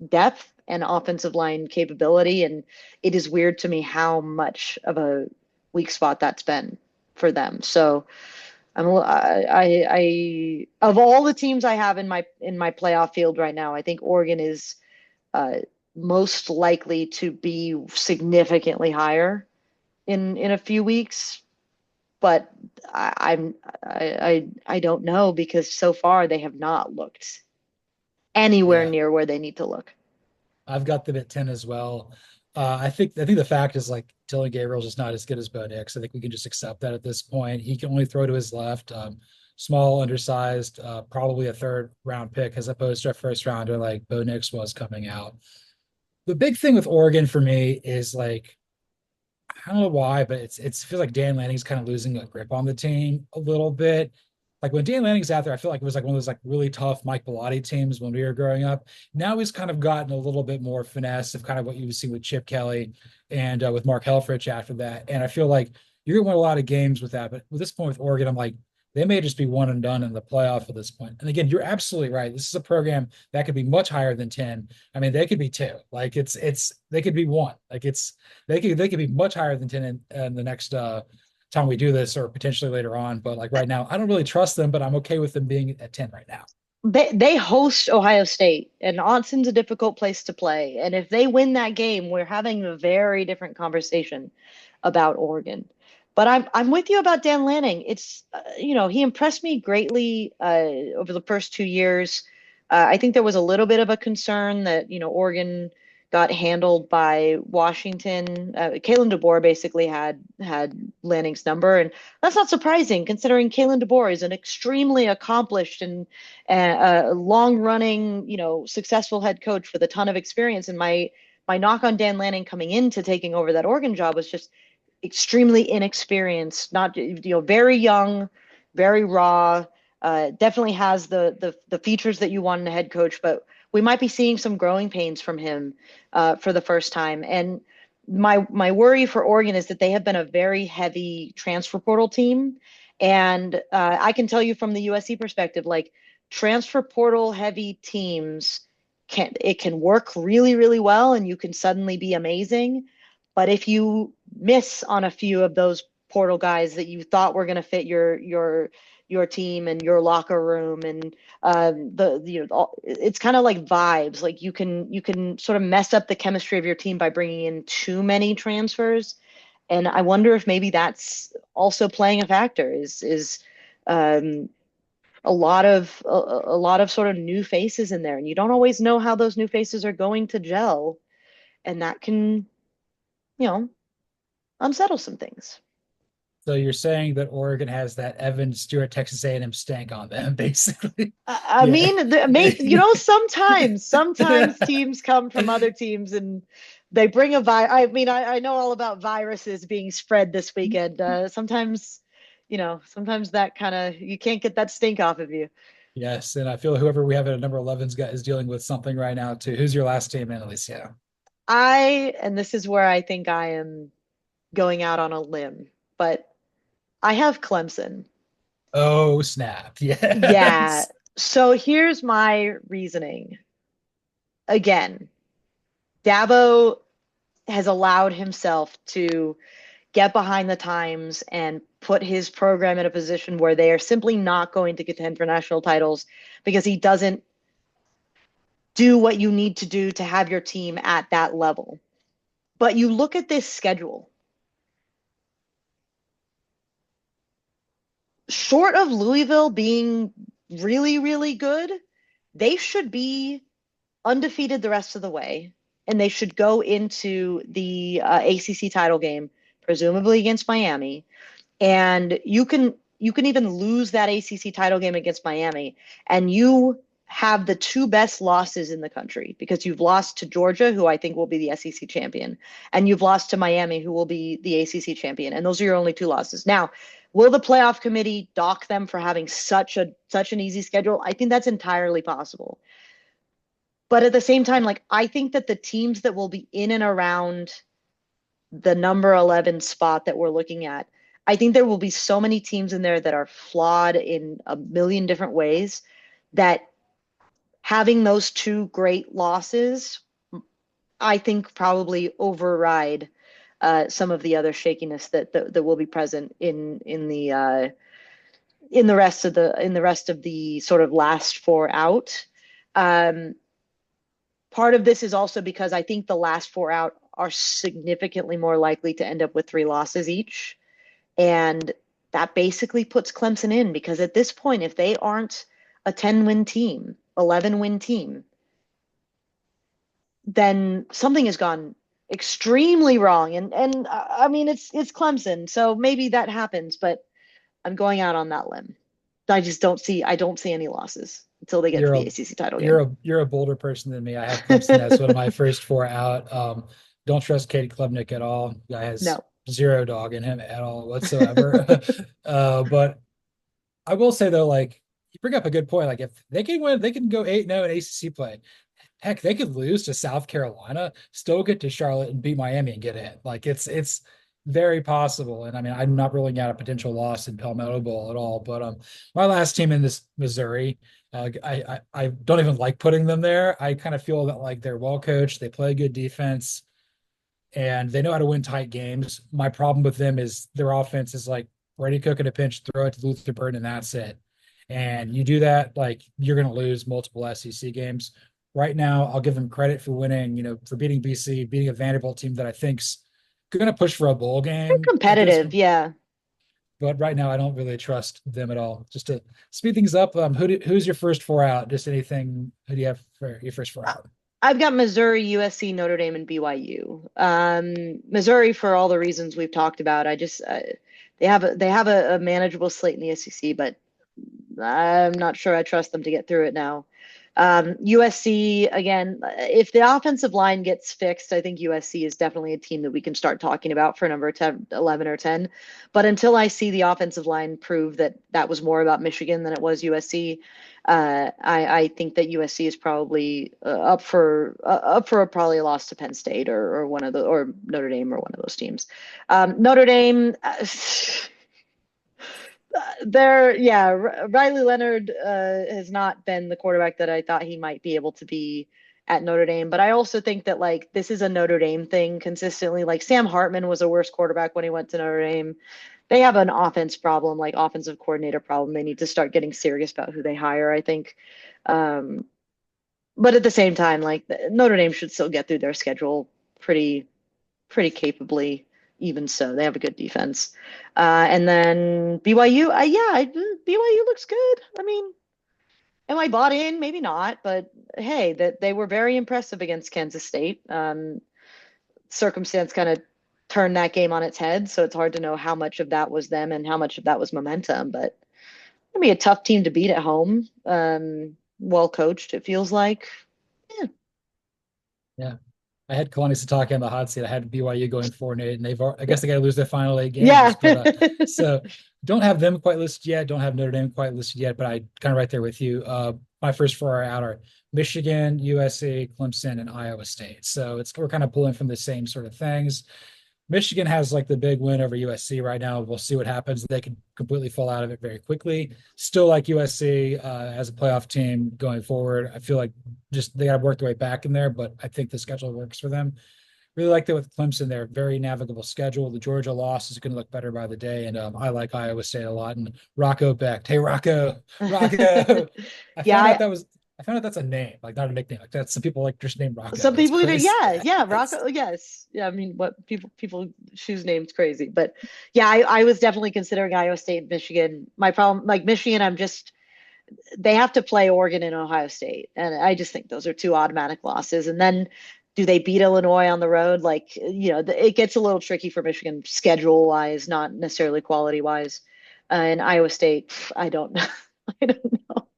depth and offensive line capability, and it is weird to me how much of a weak spot that's been for them. So I of all the teams I have in my playoff field right now, I think Oregon is uh, most likely to be significantly higher in a few weeks. But I don't know because so far they have not looked anywhere Yeah, near where they need to look. I've got them at 10 as well. I think the fact is like Dylan Gabriel's just not as good as Bo Nix. I think we can just accept that at this point. He can only throw to his left. Small, undersized, probably a third round pick as opposed to a first rounder like Bo Nix was coming out. The big thing with Oregon for me is like I don't know why, but it feels like Dan Lanning's kind of losing a grip on the team a little bit. Like when Dan Lanning's out there, I feel like it was like one of those like really tough Mike Bellotti teams when we were growing up. Now he's kind of gotten a little bit more finesse of kind of what you see with Chip Kelly and with Mark Helfrich after that. And I feel like you're gonna win a lot of games with that. But with this point with Oregon, I'm like, they may just be one and done in the playoff at this point. And again, you're absolutely right. This is a program that could be much higher than 10. I mean, they could be 2. Like it's they could be 1. Like they could be much higher than 10 in the next time we do this or potentially later on. But like right now, I don't really trust them, but I'm okay with them being at 10 right now. They host Ohio State, and Autzen a difficult place to play. And if they win that game, we're having a very different conversation about Oregon. But I'm with you about Dan Lanning. It's he impressed me greatly over the first 2 years. I think there was a little bit of a concern that Oregon got handled by Washington. Kalen DeBoer basically had Lanning's number, and that's not surprising considering Kalen DeBoer is an extremely accomplished and long-running, successful head coach with a ton of experience. And my knock on Dan Lanning coming into taking over that Oregon job was just extremely inexperienced, not very young, very raw. Definitely has the features that you want in a head coach, but we might be seeing some growing pains from him for the first time. And my worry for Oregon is that they have been a very heavy transfer portal team. And I can tell you from the USC perspective, like transfer portal heavy teams can work really, really well, and you can suddenly be amazing. But if you miss on a few of those portal guys that you thought were going to fit your team and your locker room, and it's kind of like vibes. Like you can sort of mess up the chemistry of your team by bringing in too many transfers. And I wonder if maybe that's also playing a factor. Is a lot of sort of new faces in there, and you don't always know how those new faces are going to gel, and that can, unsettle some things. So you're saying that Oregon has that Evan Stewart, Texas A&M stank on them, basically. I mean, sometimes teams come from other teams and they bring a virus. I mean, I know all about viruses being spread this weekend. Sometimes that kind of, you can't get that stink off of you. Yes, and I feel whoever we have at number 11's got is dealing with something right now too. Who's your last team in, Alicia? And this is where I think I am going out on a limb, but I have Clemson. Oh, snap. Yeah. Yes. So here's my reasoning. Again, Dabo has allowed himself to get behind the times and put his program in a position where they are simply not going to contend for national titles because he doesn't do what you need to do to have your team at that level. But you look at this schedule. Short of Louisville being really, really good, they should be undefeated the rest of the way, and they should go into the ACC title game, presumably against Miami. And you can even lose that ACC title game against Miami, and you have the two best losses in the country because you've lost to Georgia, who I think will be the SEC champion, and you've lost to Miami, who will be the ACC champion. And those are your only two losses. Now, will the playoff committee dock them for having such an easy schedule? I think that's entirely possible. But at the same time, like, I think that the teams that will be in and around the number 11 spot that we're looking at, I think there will be so many teams in there that are flawed in a million different ways that having those two great losses, I think probably override some of the other shakiness that will be present in the rest of the sort of last four out. Part of this is also because I think the last four out are significantly more likely to end up with 3 losses each. And that basically puts Clemson in, because at this point, if they aren't a 10-win team, 11-win team, then something has gone extremely wrong. And I mean, it's Clemson, so maybe that happens, but I'm going out on that limb. I don't see any losses until they get to the ACC title game. You're a bolder person than me. I have Clemson as one of my first 4 out. Don't trust Katie Klubnik at all. Guy has zero dog in him at all whatsoever. But I will say though, like, you bring up a good point. Like, if they can win, they can go 8-0 in ACC play. Heck, they could lose to South Carolina, still get to Charlotte and beat Miami and get in. Like, it's very possible. And I mean, I'm not ruling out a potential loss in Palmetto Bowl at all. But my last team in this, Missouri, I don't even like putting them there. I kind of feel that, like, they're well coached, they play good defense, and they know how to win tight games. My problem with them is their offense is like Brady Cook in a pinch, throw it to Luther Burden, and that's it. And you do that, like, you're going to lose multiple SEC games. Right now, I'll give them credit for winning, for beating BC, beating a Vanderbilt team that I think's going to push for a bowl game. They're competitive, yeah. But right now, I don't really trust them at all. Just to speed things up, who's your first 4 out? Just anything. Who do you have for your first 4 out? I've got Missouri, USC, Notre Dame, and BYU. Missouri for all the reasons we've talked about. They have a manageable slate in the SEC, but I'm not sure I trust them to get through it now. USC, again, if the offensive line gets fixed, I think USC is definitely a team that we can start talking about for number 10, 11 or 10. But until I see the offensive line prove that that was more about Michigan than it was USC, I think that USC is probably up for probably a loss to Penn State or one of the or Notre Dame or one of those teams. Notre Dame. Riley Leonard has not been the quarterback that I thought he might be able to be at Notre Dame. But I also think that like this is a Notre Dame thing consistently. Like Sam Hartman was a worse quarterback when he went to Notre Dame. They have an offense problem, like offensive coordinator problem. They need to start getting serious about who they hire, I think. But at the same time, like Notre Dame should still get through their schedule pretty capably. Even so, they have a good defense. And then BYU, BYU looks good. I mean, am I bought in? Maybe not, but hey, that they were very impressive against Kansas State. Circumstance kind of turned that game on its head, so it's hard to know how much of that was them and how much of that was momentum. But it'll be a tough team to beat at home. Well coached, it feels like. Yeah. Yeah. I had Kalani Sitake on the hot seat. I had BYU going 4-8, and I guess they got to lose their final 8 games. Yeah. But so don't have them quite listed yet. Don't have Notre Dame quite listed yet, but I kind of right there with you. My first 4 are out are Michigan, USC, Clemson, and Iowa State. So we're kind of pulling from the same sort of things. Michigan has like the big win over USC right now. We'll see what happens. They could completely fall out of it very quickly. Still like USC as a playoff team going forward. I feel like just they got to work their way back in there, but I think the schedule works for them. Really like that with Clemson. They're very navigable schedule. The Georgia loss is going to look better by the day, and I like Iowa State a lot. And Rocco Becht, hey Rocco. Yeah, I found out that's a name, like not a nickname. Like that's some people like just name Rocco. some It's people do. crazy. Yeah, Rocco. Yes. Yeah, I mean, what people choose names crazy. But yeah, I was definitely considering Iowa State and Michigan. My problem, like Michigan, they have to play Oregon and Ohio State. And I just think those are 2 automatic losses. And then do they beat Illinois on the road? Like, it gets a little tricky for Michigan schedule wise, not necessarily quality wise. And Iowa State, I don't know. I don't know.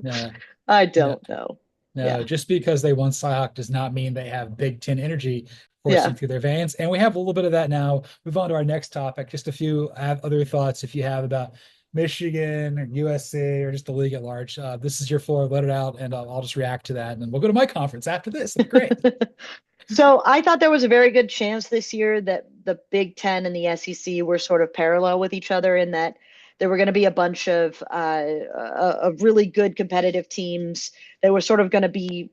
Yeah. I don't know. No, Yeah. just because they won Cyhawk does not mean they have Big Ten energy coursing Yeah. through their veins. And we have a little bit of that now. Move on to our next topic. Just a few other thoughts if you have about Michigan or USC or just the league at large. This is your floor. Let it out, and I'll just react to that. And then we'll go to my conference after this. Great. So I thought there was a very good chance this year that the Big Ten and the SEC were sort of parallel with each other in that there were going to be a bunch of really good competitive teams that were sort of going to be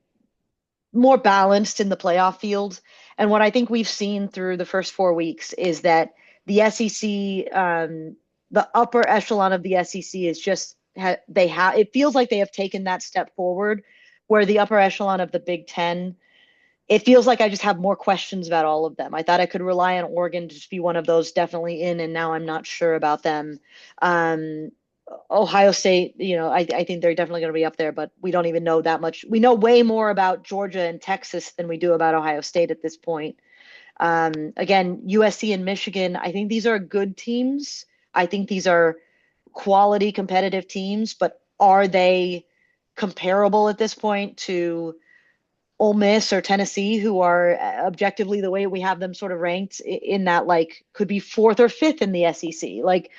more balanced in the playoff field. And what I think we've seen through the first 4 weeks is that the SEC, the upper echelon of the SEC is just it feels like they have taken that step forward, where the upper echelon of the Big Ten, it feels like I just have more questions about all of them. I thought I could rely on Oregon to just be one of those definitely in, and now I'm not sure about them. Ohio State, I think they're definitely going to be up there, but we don't even know that much. We know way more about Georgia and Texas than we do about Ohio State at this point. Again, USC and Michigan, I think these are good teams. I think these are quality competitive teams, but are they comparable at this point to Ole Miss or Tennessee, who are objectively the way we have them sort of ranked in that like could be 4th or 5th in the SEC? Like,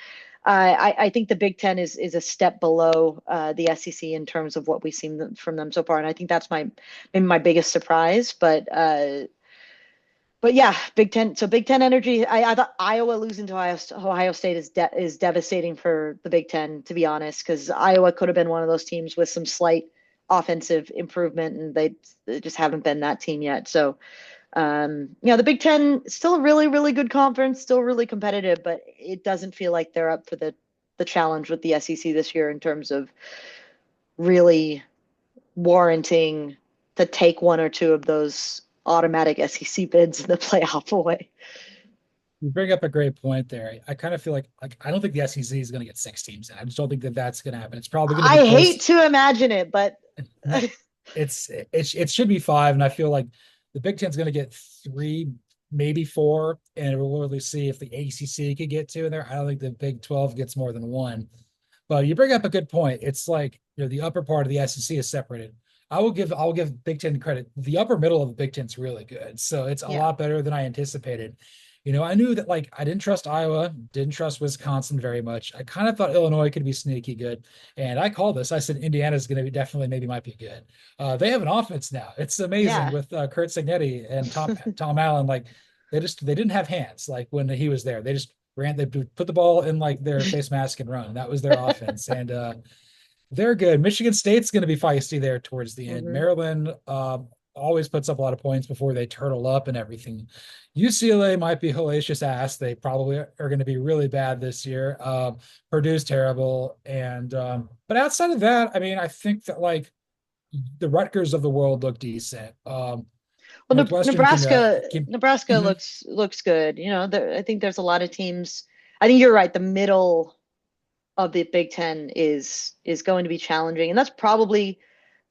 I think the Big Ten is a step below the SEC in terms of what we've seen from them so far, and I think that's maybe my biggest surprise. But yeah, Big Ten. So Big Ten energy. I thought Iowa losing to Ohio State is devastating for the Big Ten, to be honest, because Iowa could have been one of those teams with some slight offensive improvement, and they just haven't been that team yet. So, the Big Ten is still a really, really good conference, still really competitive, but it doesn't feel like they're up for the challenge with the SEC this year in terms of really warranting to take 1 or 2 of those automatic SEC bids in the playoff away. You bring up a great point there. I kind of feel like I don't think the SEC is going to get 6 teams in. I just don't think that that's going to happen. It's probably going to be I close. hate to imagine it, but it should be five, and I feel like the Big Ten's going to get three, maybe four, and we'll really see if the ACC could get two in there. I don't think the Big 12 gets more than one. But you bring up a good point. It's like, the upper part of the SEC is separated. I'll give Big Ten credit. The upper middle of the Big Ten's really good, so it's a Yeah. lot better than I anticipated. I knew that, like, I didn't trust Iowa, didn't trust Wisconsin very much. I kind of thought Illinois could be sneaky good, and I called this. I said Indiana's going to be definitely, maybe might be good. They have an offense now. It's amazing Yeah. with Kurt Signetti and Tom Allen. Like, they didn't have hands like when he was there. They just ran. They put the ball in like their face mask and run. That was their offense, and they're good. Michigan State's going to be feisty there towards the end. Hmm. Maryland always puts up a lot of points before they turtle up and everything. UCLA might be hellacious ass. They probably are going to be really bad this year. Purdue's terrible, and but outside of that, I mean, I think that, like, the Rutgers of the world look decent. Well, Northwestern Nebraska Mhm. looks good. I think there's a lot of teams. I think you're right. The middle of the Big Ten is going to be challenging, and that's probably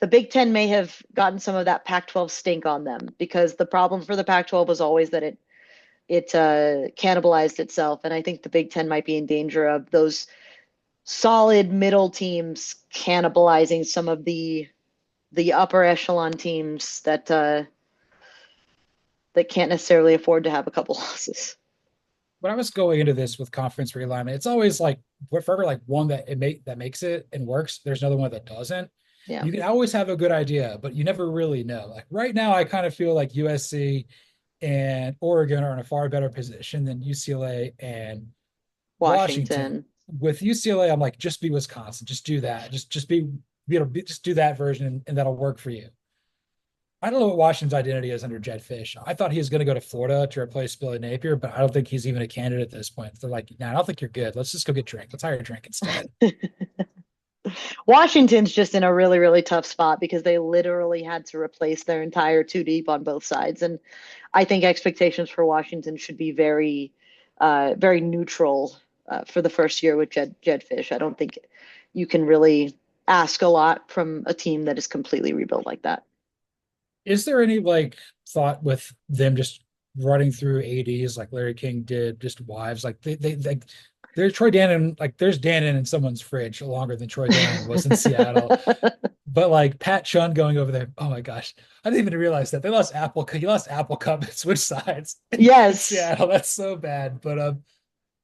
the Big Ten may have gotten some of that Pac-12 stink on them because the problem for the Pac-12 was always that it cannibalized itself, and I think the Big Ten might be in danger of those solid middle teams cannibalizing some of the upper echelon teams that can't necessarily afford to have a couple losses. When I was going into this with conference realignment, it's always like, for every like one that makes it and works, there's another one that doesn't. Yeah. You can always have a good idea, but you never really know. Like right now, I kind of feel like USC and Oregon are in a far better position than UCLA and Washington. Washington. With UCLA, I'm like, just be Wisconsin, just do that, just just do that version, and that'll work for you. I don't know what Washington's identity is under Jed Fish. I thought he was going to go to Florida to replace Billy Napier, but I don't think he's even a candidate at this point. They're like, nah, I don't think you're good. Let's just go get drink. Let's hire a drink instead. Washington's just in a really, really tough spot because they literally had to replace their entire two deep on both sides. And I think expectations for Washington should be very neutral for the first year with Jed Fish. I don't think you can really ask a lot from a team that is completely rebuilt like that. Is there any like thought with them just running through ADs like Larry King did, just wives? Like there's Troy Dannon, like there's Dannon in someone's fridge longer than Troy Dannon was in Seattle. But like Pat Chun going over there, oh my gosh, I didn't even realize that they lost Apple. He lost Apple Cup and switched sides in Yes. Seattle. That's so bad. But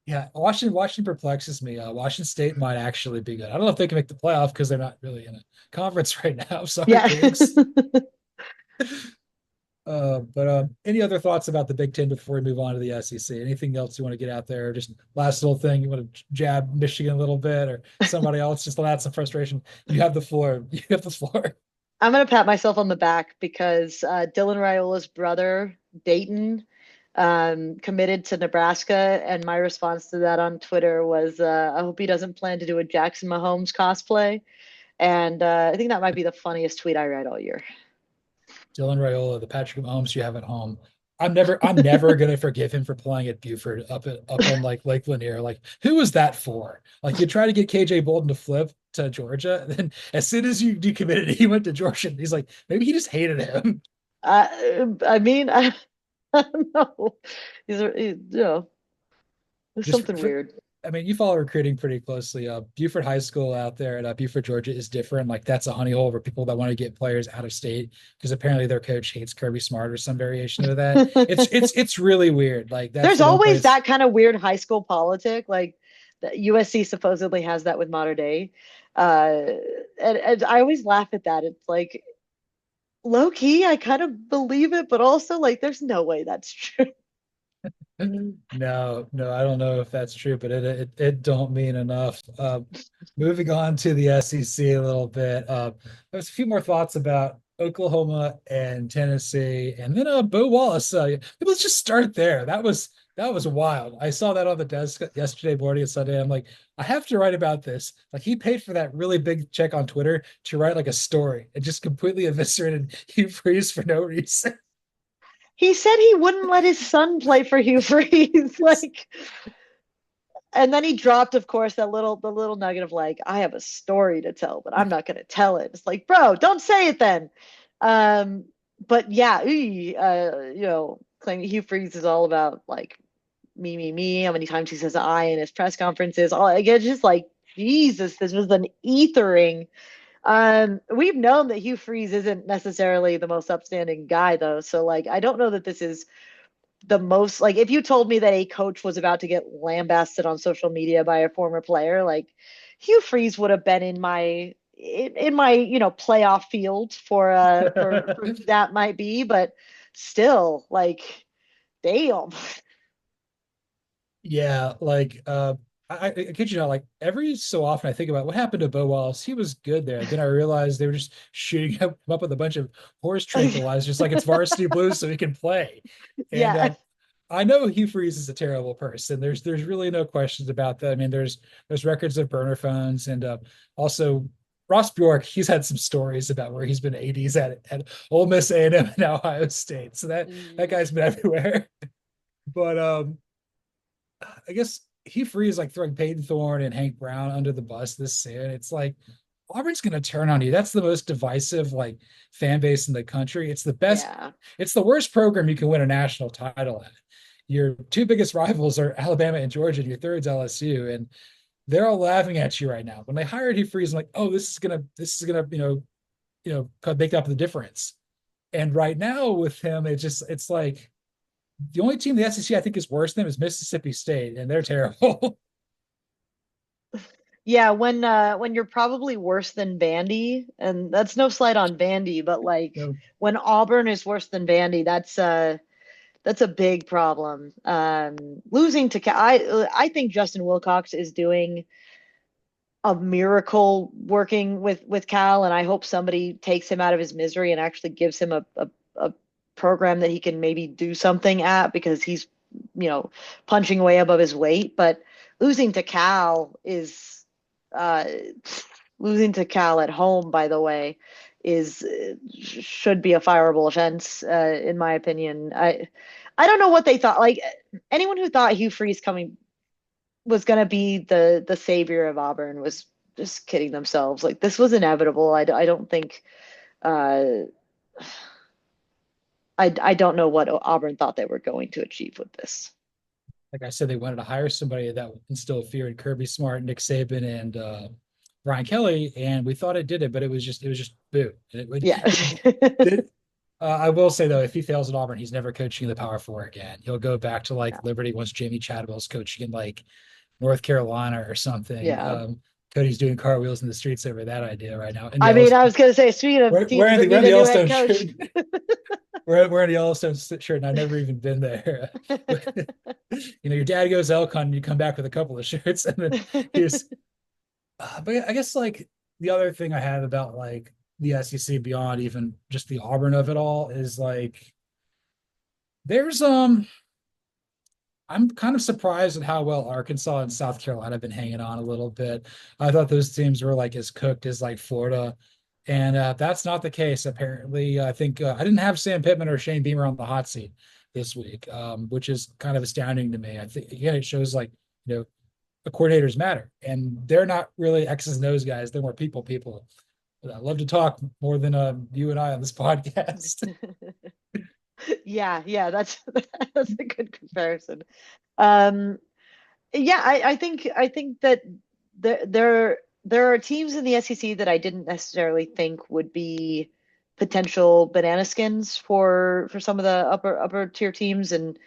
yeah, Washington perplexes me. Washington State might actually be good. I don't know if they can make the playoff because they're not really in a conference right now. Sorry, Yeah. Cougs. But any other thoughts about the Big Ten before we move on to the SEC? Anything else you want to get out there? Just last little thing, you want to jab Michigan a little bit, or somebody else just let out some frustration? You have the floor. You have the floor. I'm going to pat myself on the back because Dylan Raiola's brother, Dayton, committed to Nebraska. And my response to that on Twitter was, I hope he doesn't plan to do a Jackson Mahomes cosplay. And I think that might be the funniest tweet I read all year. Dylan Raiola, the Patrick Mahomes you have at home. I'm never gonna forgive him for playing at Buford up on like Lake Lanier. Like, who was that for? Like, you try to get KJ Bolden to flip to Georgia, and then as soon as you decommitted, he went to Georgia. He's like, maybe he just hated him. I mean, I don't know. There's Just something for, weird. I mean, you follow recruiting pretty closely. Buford High School out there at Buford, Georgia is different. Like, that's a honey hole for people that want to get players out of state because apparently their coach hates Kirby Smart or some variation of that. It's really weird. Like, that's There's the one always place. that kind of weird high school politic. Like the USC supposedly has that with Mater Dei. Uh, and I always laugh at that. It's like low key, I kind of believe it, but also like there's no way that's true. No, no, I don't know if that's true, but it don't mean enough. Moving on to the SEC a little bit. There's a few more thoughts about Oklahoma and Tennessee, and then Bo Wallace. Let's just start there. That was wild. I saw that on the desk yesterday morning and Sunday. I'm like, I have to write about this. Like, he paid for that really big check on Twitter to write like a story and just completely eviscerated Hugh Freeze for no reason. He said he wouldn't let his son play for Hugh Freeze. Like and then he dropped, of course, the little nugget of like, I have a story to tell, but I'm not going to tell it. It's like, bro, don't say it then. Um, but yeah, claiming Hugh Freeze is all about like me. How many times he says I in his press conferences? All like it's just like Jesus, this was an ethering. We've known that Hugh Freeze isn't necessarily the most upstanding guy though, so like I don't know that this is the most like if you told me that a coach was about to get lambasted on social media by a former player, like Hugh Freeze would have been in my playoff field for who that might be, but still like damn. Yeah, like I kid you not, like every so often I think about what happened to Bo Wallace. He was good there. Then I realized they were just shooting him up with a bunch of horse tranquilizers, just like it's varsity blues, so he can play. And Yeah. I know Hugh Freeze is a terrible person. There's really no questions about that. I mean, there's records of burner phones, and also Ross Bjork. He's had some stories about where he's been ADs at Ole Miss A&M and Ohio State. So that Mm, guy's been everywhere. But I guess Hugh Freeze like throwing Peyton Thorne and Hank Brown under the bus this soon. It's like Auburn's going to turn on you. That's the most divisive like fan base in the country. It's the best. yeah. It's the worst program you can win a national title at. Your two biggest rivals are Alabama and Georgia, and your third's LSU, and they're all laughing at you right now. When they hired Hugh Freeze, I'm like, oh, this is gonna, make up the difference. And right now with him, it's like the only team in the SEC I think is worse than him is Mississippi State, and they're terrible. Yeah, when you're probably worse than Vandy, and that's no slight on Vandy, but like So, when Auburn is worse than Vandy, that's a big problem. Losing to I think Justin Wilcox is doing a miracle working with Cal, and I hope somebody takes him out of his misery and actually gives him a program that he can maybe do something at because he's, punching way above his weight. But losing to Cal is uh, losing to Cal at home, by the way, is should be a fireable offense, in my opinion. I don't know what they thought. Like anyone who thought Hugh Freeze coming was going to be the savior of Auburn was just kidding themselves. Like this was inevitable. I don't think uh, I don't know what Auburn thought they were going to achieve with this. like I said, they wanted to hire somebody that would instill fear in Kirby Smart, Nick Saban, and Brian Kelly, and we thought it did it, but it was just boo. Yeah. It, I will say though, if he fails at Auburn, he's never coaching the Power Four again. He'll go back to like Liberty once Jamie Chadwell's coaching in like North Carolina or something. Yeah. Cody's doing cartwheels in the streets over that idea right now. And I mean, I was going to say, speaking of teams wearing that wearing need the a new head Yellowstone coach. shirt. Wearing the Yellowstone shirt, and I've never even been there. Your dad goes elk hunting, you come back with a couple of shirts, and then he's. But I guess like the other thing I have about like the SEC beyond even just the Auburn of it all is like there's I'm kind of surprised at how well Arkansas and South Carolina have been hanging on a little bit. I thought those teams were like as cooked as like Florida, and that's not the case. Apparently, I think I didn't have Sam Pittman or Shane Beamer on the hot seat this week, which is kind of astounding to me. I think again it shows like the coordinators matter, and they're not really X's and O's guys. They're more people. But I love to talk more than you and I on this podcast. Yeah, that's a good comparison. Um, yeah, I think that there are teams in the SEC that I didn't necessarily think would be potential banana skins for some of the upper tier teams, and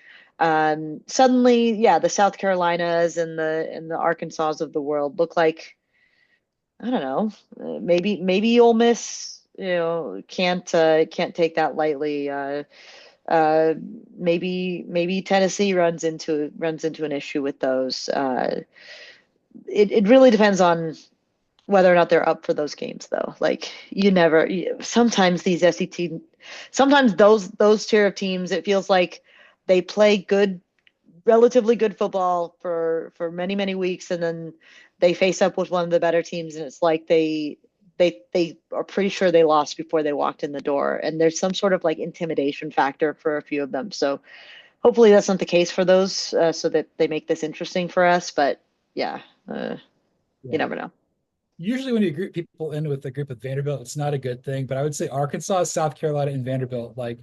suddenly, yeah, the South Carolinas and the Arkansas of the world look like I don't know, maybe Ole Miss, can't take that lightly. Uh, maybe Tennessee runs into an issue with those. It really depends on whether or not they're up for those games, though. Like sometimes these SEC, sometimes those tier of teams, it feels like they play good, relatively good football for many weeks, and then they face up with one of the better teams, and it's like they are pretty sure they lost before they walked in the door, and there's some sort of like intimidation factor for a few of them. So hopefully that's not the case for those, so that they make this interesting for us. But yeah, you Yeah. never know. Usually when you group people in with a group of Vanderbilt, it's not a good thing. But I would say Arkansas, South Carolina, and Vanderbilt, like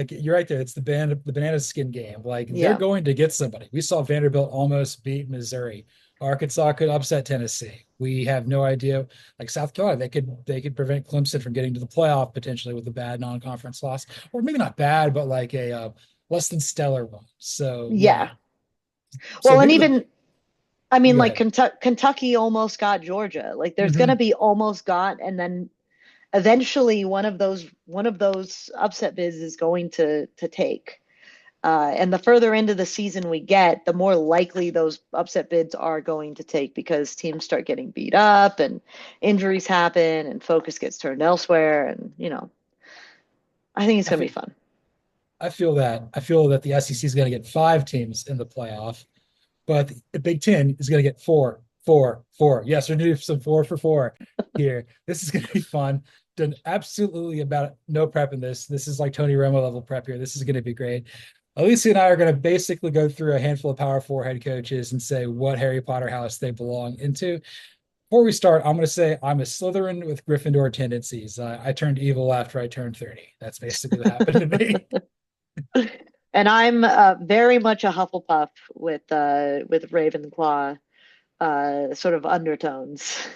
you're right there. It's the banana skin game. Like they're Yeah. going to get somebody. We saw Vanderbilt almost beat Missouri. Arkansas could upset Tennessee. We have no idea. Like South Carolina, they could prevent Clemson from getting to the playoff potentially with a bad non-conference loss, or maybe not bad, but like a less than stellar one. So yeah. Yeah. So Well, and maybe the even I mean, go like ahead. Kentucky almost got Georgia. Like there's going to Hmm. be almost got, and then eventually one of those upset bids is going to take. And the further into the season we get, the more likely those upset bids are going to take because teams start getting beat up and injuries happen and focus gets turned elsewhere. And, I think it's I going to be think fun. I feel that the SEC is going to get 5 teams in the playoff, but the Big Ten is going to get four, four, four. Yes, we're doing some 4 for 4 here. This is going to be fun. Done absolutely about no prep in this. This is like Tony Romo level prep here. This is going to be great. Alicia and I are going to basically go through a handful of Power Four head coaches and say what Harry Potter house they belong into. Before we start, I'm going to say I'm a Slytherin with Gryffindor tendencies. I turned evil after I turned 30. That's basically what happened to me. And I'm very much a Hufflepuff with Ravenclaw sort of undertones.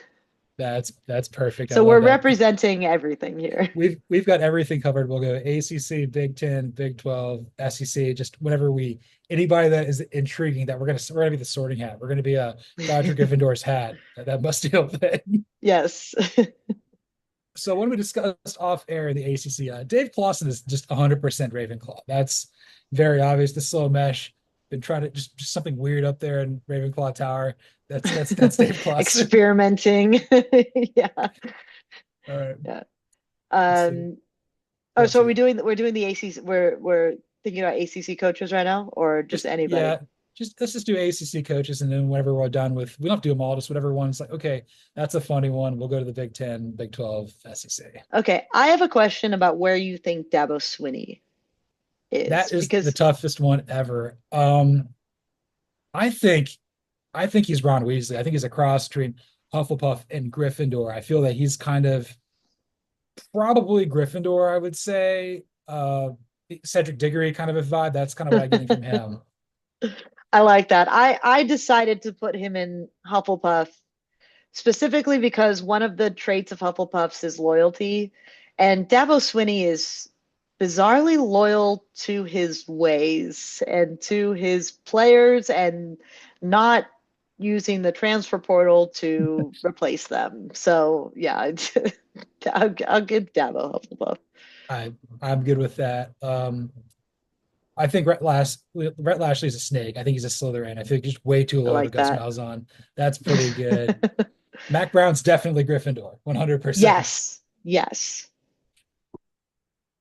That's perfect. I So we're love that. representing everything here. We've got everything covered. We'll go ACC, Big Ten, Big 12, SEC. Just whenever anybody that is intriguing that we're gonna be the sorting hat. We're gonna be a Godric Gryffindor's hat. That Musteel thing. Yes. So when we discussed off air in the ACC, Dave Clawson is just 100% Ravenclaw. That's very obvious. The slow mesh. Been trying to just something weird up there in Ravenclaw Tower. That's Dave Clawson. Experimenting. Yeah. All right, Yeah. let's see Oh, what else so we got. we're doing the ACC, we're thinking about ACC coaches right now, or just Just anybody? yeah, just let's just do ACC coaches, and then whenever we're done with, we don't have to do them all. Just whatever one's like, okay, that's a funny one. We'll go to the Big Ten, Big 12, SEC. Okay, I have a question about where you think Dabo Swinney is That is the because toughest one ever. I think I think he's Ron Weasley. I think he's a cross between Hufflepuff and Gryffindor. I feel that he's kind of probably Gryffindor, I would say. Cedric Diggory kind of a vibe. That's kind of what I'm getting from him. I like that. I decided to put him in Hufflepuff specifically because one of the traits of Hufflepuffs is loyalty, and Dabo Swinney is bizarrely loyal to his ways and to his players and not using the transfer portal to replace them. So yeah, I'll give Dabo Hufflepuff. I I'm good with that. I think Rhett Lashley's a snake. I think he's a Slytherin. I think he's way too I loyal to like Gus that. Malzahn. That's pretty good. Mac Brown's definitely Gryffindor, 100%. Yes, yes.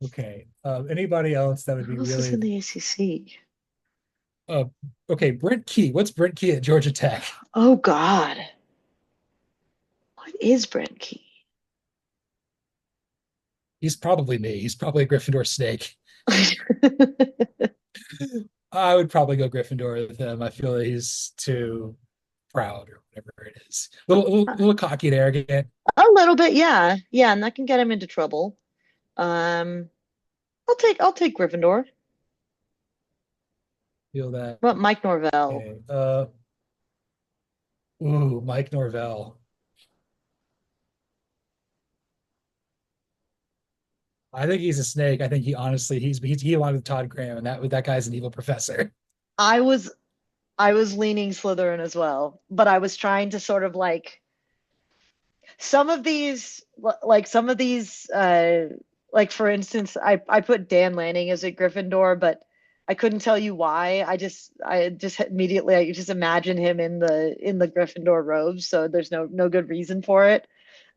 Okay. Anybody else that would Who be else is really in the ACC? uh okay, Brent Key. What's Brent Key at Georgia Tech? Oh God, what is Brent Key? He's probably me. He's probably a Gryffindor snake. I would probably go Gryffindor with him. I feel that he's too proud or whatever it is. A little cocky and arrogant. A little bit, yeah, yeah, and that can get him into trouble. Um, I'll take Gryffindor. Feel that. What Mike Norvell? Okay. Mike Norvell. I think he's a snake. I think he honestly he aligned with Todd Graham, and that guy's an evil professor. I was I was leaning Slytherin as well, but I was trying to sort of like some of these like for instance, I put Dan Lanning as a Gryffindor, but I couldn't tell you why. I just immediately I just imagine him in the Gryffindor robes, so there's no good reason for it.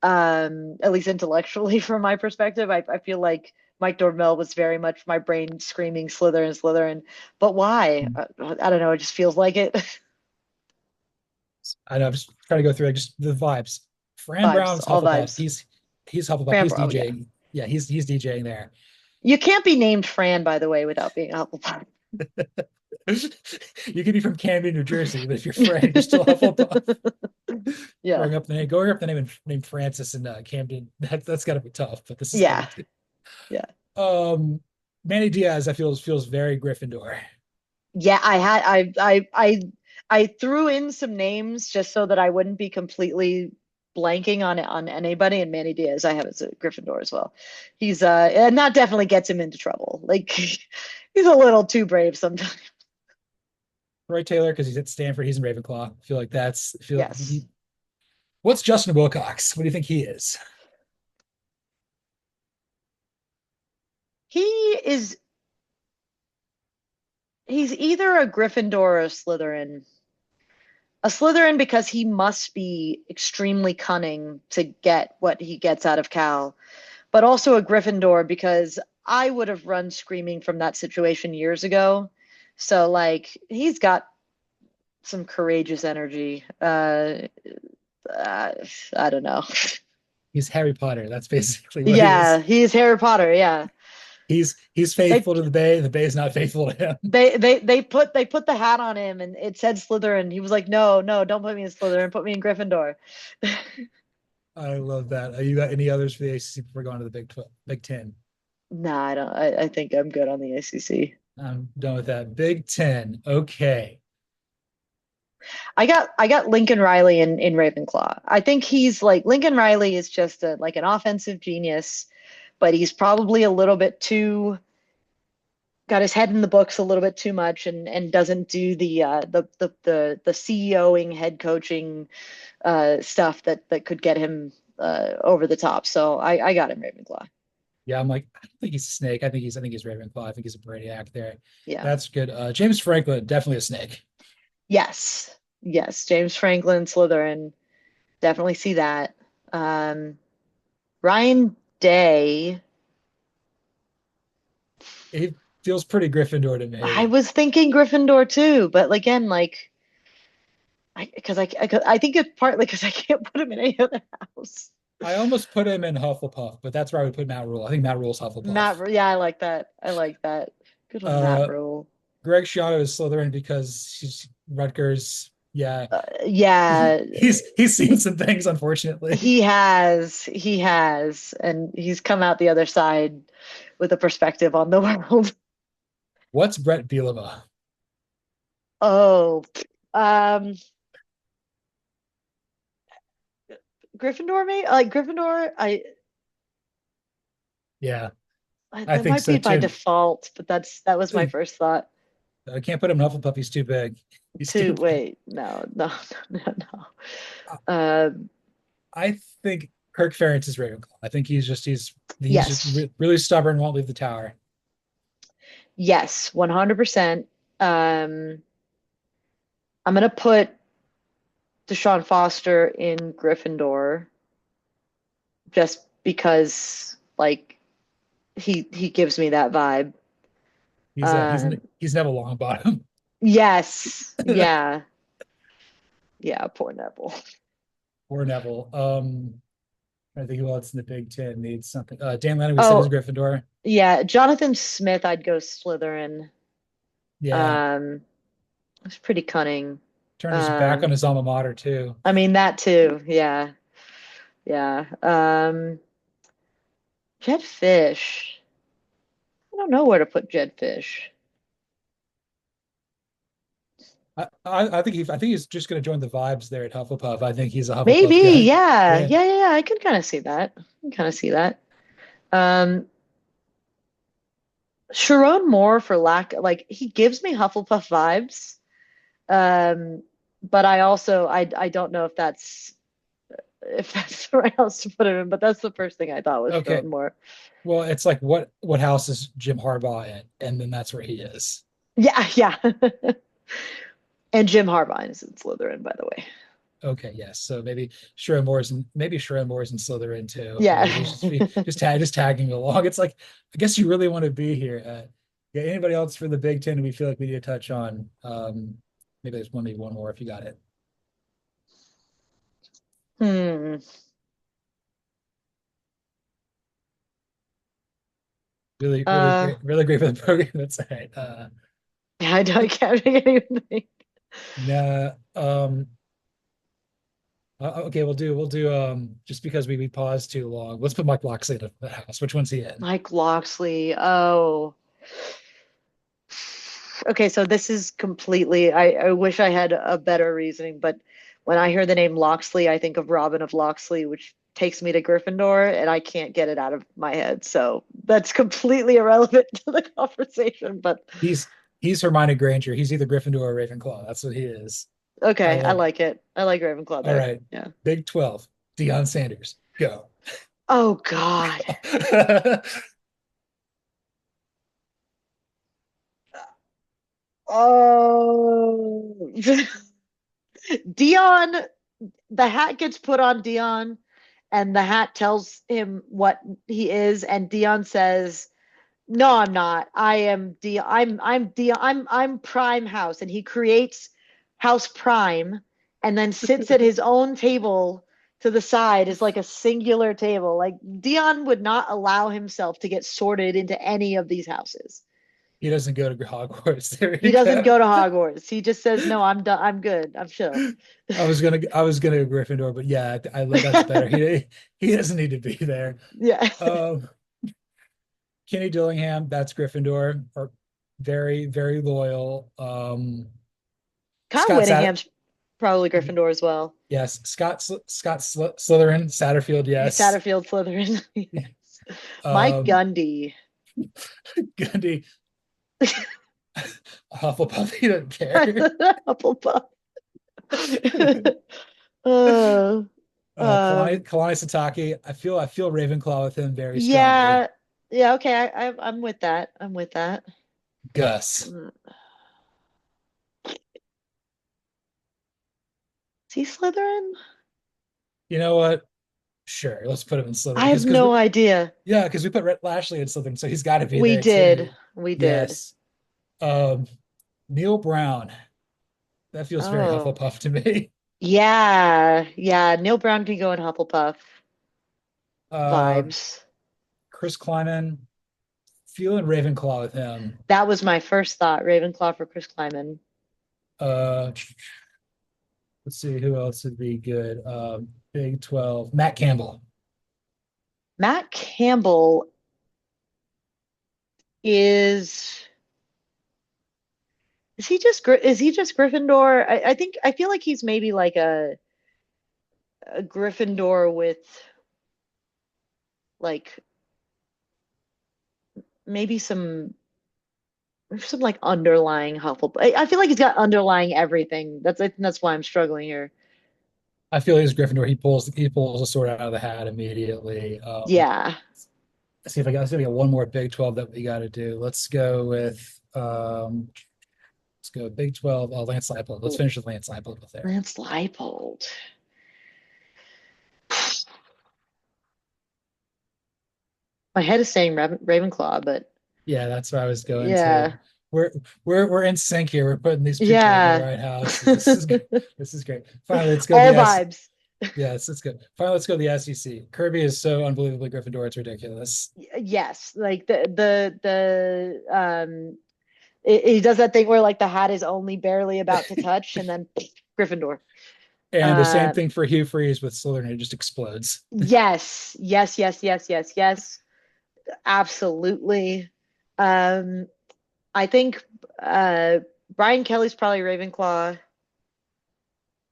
At least intellectually from my perspective. I feel like Mike Norvell was very much my brain screaming Slytherin, Slytherin. But why? I don't know. It just feels like it. I know. I'm just trying to go through like, just the vibes. Fran Vibes, Brown's all Hufflepuff. vibes. He's Hufflepuff. He's Fran, oh yeah. DJing. Yeah, he's DJing there. You can't be named Fran, by the way, without being a Hufflepuff. You could be from Camden, New Jersey, but if you're Fred, you're still Hufflepuff. Yeah. Growing up the name named Francis in Camden, that's got to be tough. But this is Yeah. funny too. Yeah. Um, Manny Diaz, I feels very Gryffindor. Yeah, I threw in some names just so that I wouldn't be completely blanking on anybody, and Manny Diaz I have as a Gryffindor as well. He's and that definitely gets him into trouble. Like he's a little too brave sometimes. Roy Taylor, because he's at Stanford, he's in Ravenclaw. I feel like that's feel Yes. what's Justin Wilcox? What do you think he is? He is he's either a Gryffindor or a Slytherin. A Slytherin because he must be extremely cunning to get what he gets out of Cal, but also a Gryffindor because I would have run screaming from that situation years ago. So like he's got some courageous energy. I don't know. He's Harry Potter. That's basically what he Yeah, is. he's Harry Potter. Yeah, He's they faithful to the Bay. The Bay is not faithful to him. they put the hat on him and it said Slytherin. He was like, no, no, don't put me in Slytherin. Put me in Gryffindor. I love that. You got any others for the ACC before going to the Big Ten? Nah, I don't. I think I'm good on the ACC. I'm done with that. Big Ten. Okay. I got Lincoln Riley in Ravenclaw. I think he's like Lincoln Riley is just like an offensive genius, but he's probably a little bit too got his head in the books a little bit too much and doesn't do the CEOing, head coaching stuff that could get him over the top. So I got him Ravenclaw. Yeah, I'm like, I don't think he's a snake. I think he's Ravenclaw. I think he's a Brainiac there. Yeah. That's good. James Franklin, definitely a snake. Yes. Yes. James Franklin, Slytherin. Definitely see that. Um, Ryan Day. He feels pretty Gryffindor to I me. was thinking Gryffindor too, but again, like I think it's partly because I can't put him in any other house. I almost put him in Hufflepuff, but that's where I would put Matt Rule. I think Matt Rule's Hufflepuff. Yeah, I like that. I like that. Good one, Matt Uh, Rule. Greg Schiano is Slytherin because he's Rutgers. Yeah, Yeah, he's seen some things, unfortunately. he has, and he's come out the other side with a perspective on the world. What's Brett Bielema? Oh, um, Gryffindor, me like Gryffindor. Yeah, I That think might so be by too. default, but that was my first thought. I can't put him in Hufflepuff. He's too big. He's too To big. wait, no, no, no, no, no. I think Kirk Ferentz is Ravenclaw. I think he's just Yes, really stubborn, won't leave the tower. yes, 100%. Um, I'm gonna put Deshaun Foster in Gryffindor just because, like, he gives me that vibe. He's Um, he's Neville Longbottom. yes, yeah, yeah. Poor Neville. Or Neville. I think who else in the Big Ten needs something. Dan Lanning, we said is Oh, Gryffindor. yeah, Jonathan Smith. I'd go Slytherin. Yeah, Um, it's pretty cunning. turned his back on Um, his alma mater too. I mean that too. Yeah, yeah. Jed Fish. I don't know where to put Jed Fish. I think he's just going to join the vibes there at Hufflepuff. I think he's a Maybe, Hufflepuff guy. yeah, Yeah, yeah, yeah, yeah. I could kind of see that. I can kind of see that. Um, Sharon Moore for lack, like he gives me Hufflepuff vibes. But I don't know if that's the right house to put him in. But that's the first thing I thought was okay. Sharon Moore. Well, it's like what house is Jim Harbaugh in, and then that's where he is. Yeah, yeah. And Jim Harbaugh is in Slytherin, by the way. Okay, yes. So maybe Sharon Moore's in Slytherin too. Yeah. Maybe he's just tagging along. It's like I guess you really want to be here. Yeah. Anybody else for the Big Ten? We feel like we need to touch on. Maybe one more if you got it. Hmm. Really, Uh, really great for the program. That's all right. I can't think of anything. Nah. Okay, we'll do just because we paused too long. Let's put Mike Locksley in the house. Which one's he in? Mike Locksley. Oh. Okay, so this is completely, I wish I had a better reasoning, but when I hear the name Locksley, I think of Robin of Locksley, which takes me to Gryffindor, and I can't get it out of my head. So that's completely irrelevant to the conversation. But He's Hermione Granger. He's either Gryffindor or Ravenclaw. That's what he is. I okay, I love it. like it. I like Ravenclaw All there. right. Yeah. Big 12. Deion Sanders. Go. Oh God. Oh. Dion, the hat gets put on Dion, and the hat tells him what he is, and Dion says, "No, I'm not. I am Dion. I'm Dion. I'm Prime House," and he creates House Prime, and then sits at his own table to the side as like a singular table. Like Dion would not allow himself to get sorted into any of these houses. He doesn't go to Hogwarts. There He you doesn't go. go to Hogwarts. He just says, "No, I'm done. I'm good. I'm chill." I was gonna go Gryffindor, but yeah, that's better. He doesn't need to be there. Yeah. Um, Kenny Dillingham, that's Gryffindor, or very, very loyal. Kyle Scott Sat Whittingham's probably Gryffindor as well. yes, Slytherin, Satterfield, yes. Satterfield Slytherin. Yes. Mike Um, Gundy. Gundy, Hufflepuff, he doesn't care. Hufflepuff. uh, Kalani, um, Kalani Sitake, I feel Ravenclaw with him very strongly. yeah, yeah, okay. I'm with that. I'm with that. Gus, Mm. Is he Slytherin? you know what? Sure, let's put him in Slytherin I have because no idea. yeah, because we put Rhett Lashley in Slytherin, so he's got to be We there did. too. We did. Yes. Um, Neil Brown, that feels very Oh, Hufflepuff to me. yeah, yeah. Neil Brown can go in Hufflepuff Uh, vibes. Chris Kleiman, feeling Ravenclaw with him. That was my first thought. Ravenclaw for Chris Kleiman. Uh, let's see who else would be good. Big 12, Matt Campbell. Matt Campbell is is he just Gryffindor? I think I feel like he's maybe like a Gryffindor with like maybe some like underlying Hufflepuff. I feel like he's got underlying everything. I think that's why I'm struggling here. I feel he's Gryffindor. He pulls a sword out of the hat immediately. Yeah. Let's see if I got. Let's see if I got one more Big 12 that we got to do. Let's go Big 12. Lance Leipold. Let's finish with Lance Leipold with there. Lance Leipold. My head is saying Ravenclaw, but Yeah, that's where I was going to. yeah. We're we're in sync here. We're putting these people in the Yeah. right houses. This is great. Finally, let's go to All the S. vibes. Yes, let's go. Finally, let's go to the SEC. Kirby is so unbelievably Gryffindor. It's ridiculous. Yes, like he does that thing where like the hat is only barely about to touch and then Gryffindor. And the same Uh thing for Hugh Freeze with Slytherin. It just explodes. yes, yes, yes, yes, yes, yes. Absolutely. Um I think Brian Kelly's probably Ravenclaw.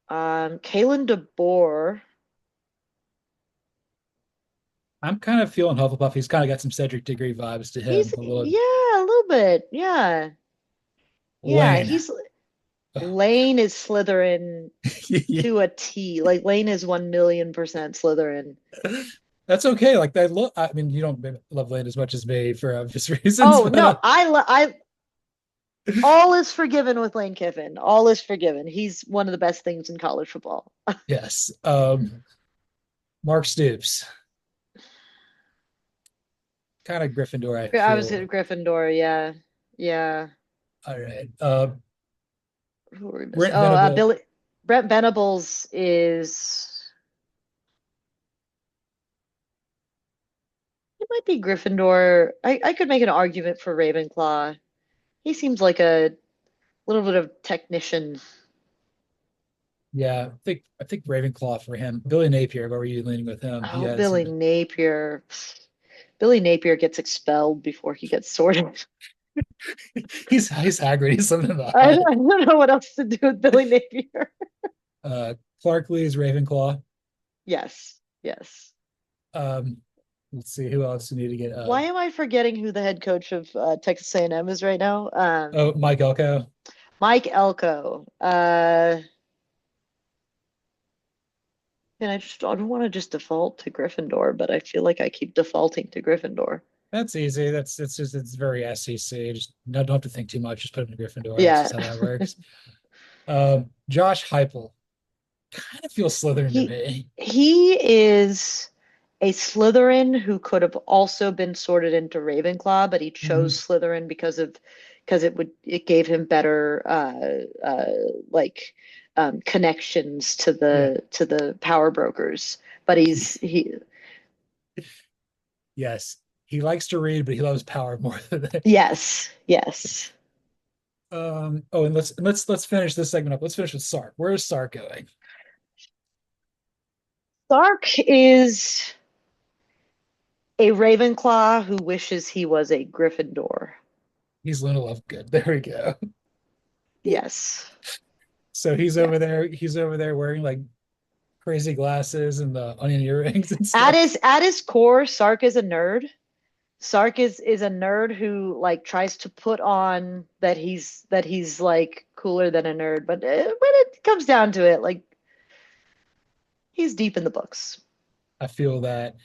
Kalen DeBoer. I'm kind of feeling Hufflepuff. He's kind of got some Cedric Diggory vibes to him. He's A little yeah, a little bit. Yeah. Yeah, Lane. he's Lane is Slytherin to a T. Like Lane is 1,000,000% Slytherin. That's okay. Like that look. I mean, you don't love Lane as much as me for obvious reasons, Oh but no, I all is forgiven with Lane Kiffin. All is forgiven. He's one of the best things in college football. yes. Mark Stoops, kind of Gryffindor. I I was at feel. Gryffindor, yeah. Yeah. All right. Who were we missing? Brent Oh, Venable. Billy Brent Venables is it might be Gryffindor. I could make an argument for Ravenclaw. He seems like a little bit of technician. Yeah, I think Ravenclaw for him. Billy Napier, where were you leaning with him? He Oh, has Billy Napier. Billy Napier gets expelled before he gets sorted. he's Hagrid. He's living in the I hut. don't know what else to do with Billy Napier. Clark Lee is Ravenclaw. Yes, yes. Um, let's see who else we need to get. Why am I forgetting who the head coach of Texas A&M is right now? Oh, Mike Elko. Mike Elko. And I don't want to just default to Gryffindor, but I feel like I keep defaulting to Gryffindor. That's easy. It's very SEC. Just don't have to think too much. Just put him in Gryffindor. That's Yeah. just how that works. Josh Heupel kind of feels Slytherin to He me. he is a Slytherin who could have also been sorted into Ravenclaw, but he chose Mhm. Slytherin because it gave him better like connections to Yeah. the power brokers. But he Yes. He likes to read, but he loves power more than that. yes, yes. Oh, and let's finish this segment up. Let's finish with Sark. Where is Sark going? Sark is a Ravenclaw who wishes he was a Gryffindor. He's Luna Lovegood. There we go. Yes. So he's Yeah. over there. He's over there wearing like crazy glasses and the onion earrings and At stuff. his core, Sark is a nerd. Sark is a nerd who like tries to put on that he's like cooler than a nerd, but when it comes down to it, like he's deep in the books. I feel that,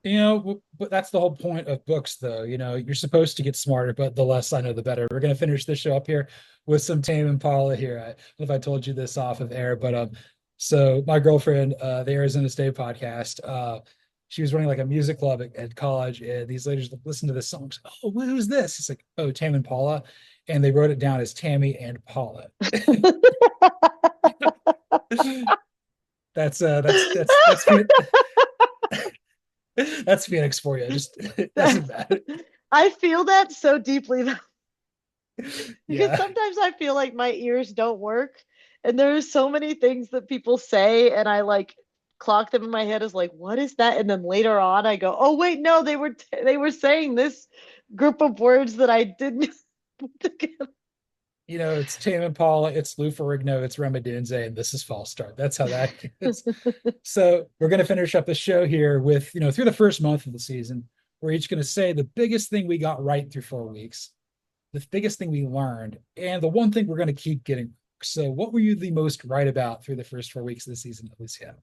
but that's the whole point of books, though. You're supposed to get smarter, but the less I know, the better. We're gonna finish this show up here with some Tame Impala here. I don't know if I told you this off of air, but so my girlfriend, the Arizona State podcast, she was running like a music club at college, and these ladies listen to this song. Oh, who's this? It's like, oh, Tame Impala, and they wrote it down as Tammy and Paula. That's Phoenix for you. Just it doesn't matter. I feel that so deeply because Yeah. sometimes I feel like my ears don't work, and there's so many things that people say, and I like clock them in my head as like, what is that? And then later on, I go, oh wait, no, they were saying this group of words that I didn't put together. It's Tame Impala, it's Lou Ferrigno, it's Remadunze, and this is False Start. That's how that is. So we're going to finish up the show here with, through the first month of the season, we're each going to say the biggest thing we got right through 4 weeks, the biggest thing we learned, and the one thing we're going to keep getting. So what were you the most right about through the first 4 weeks of the season, Alicia?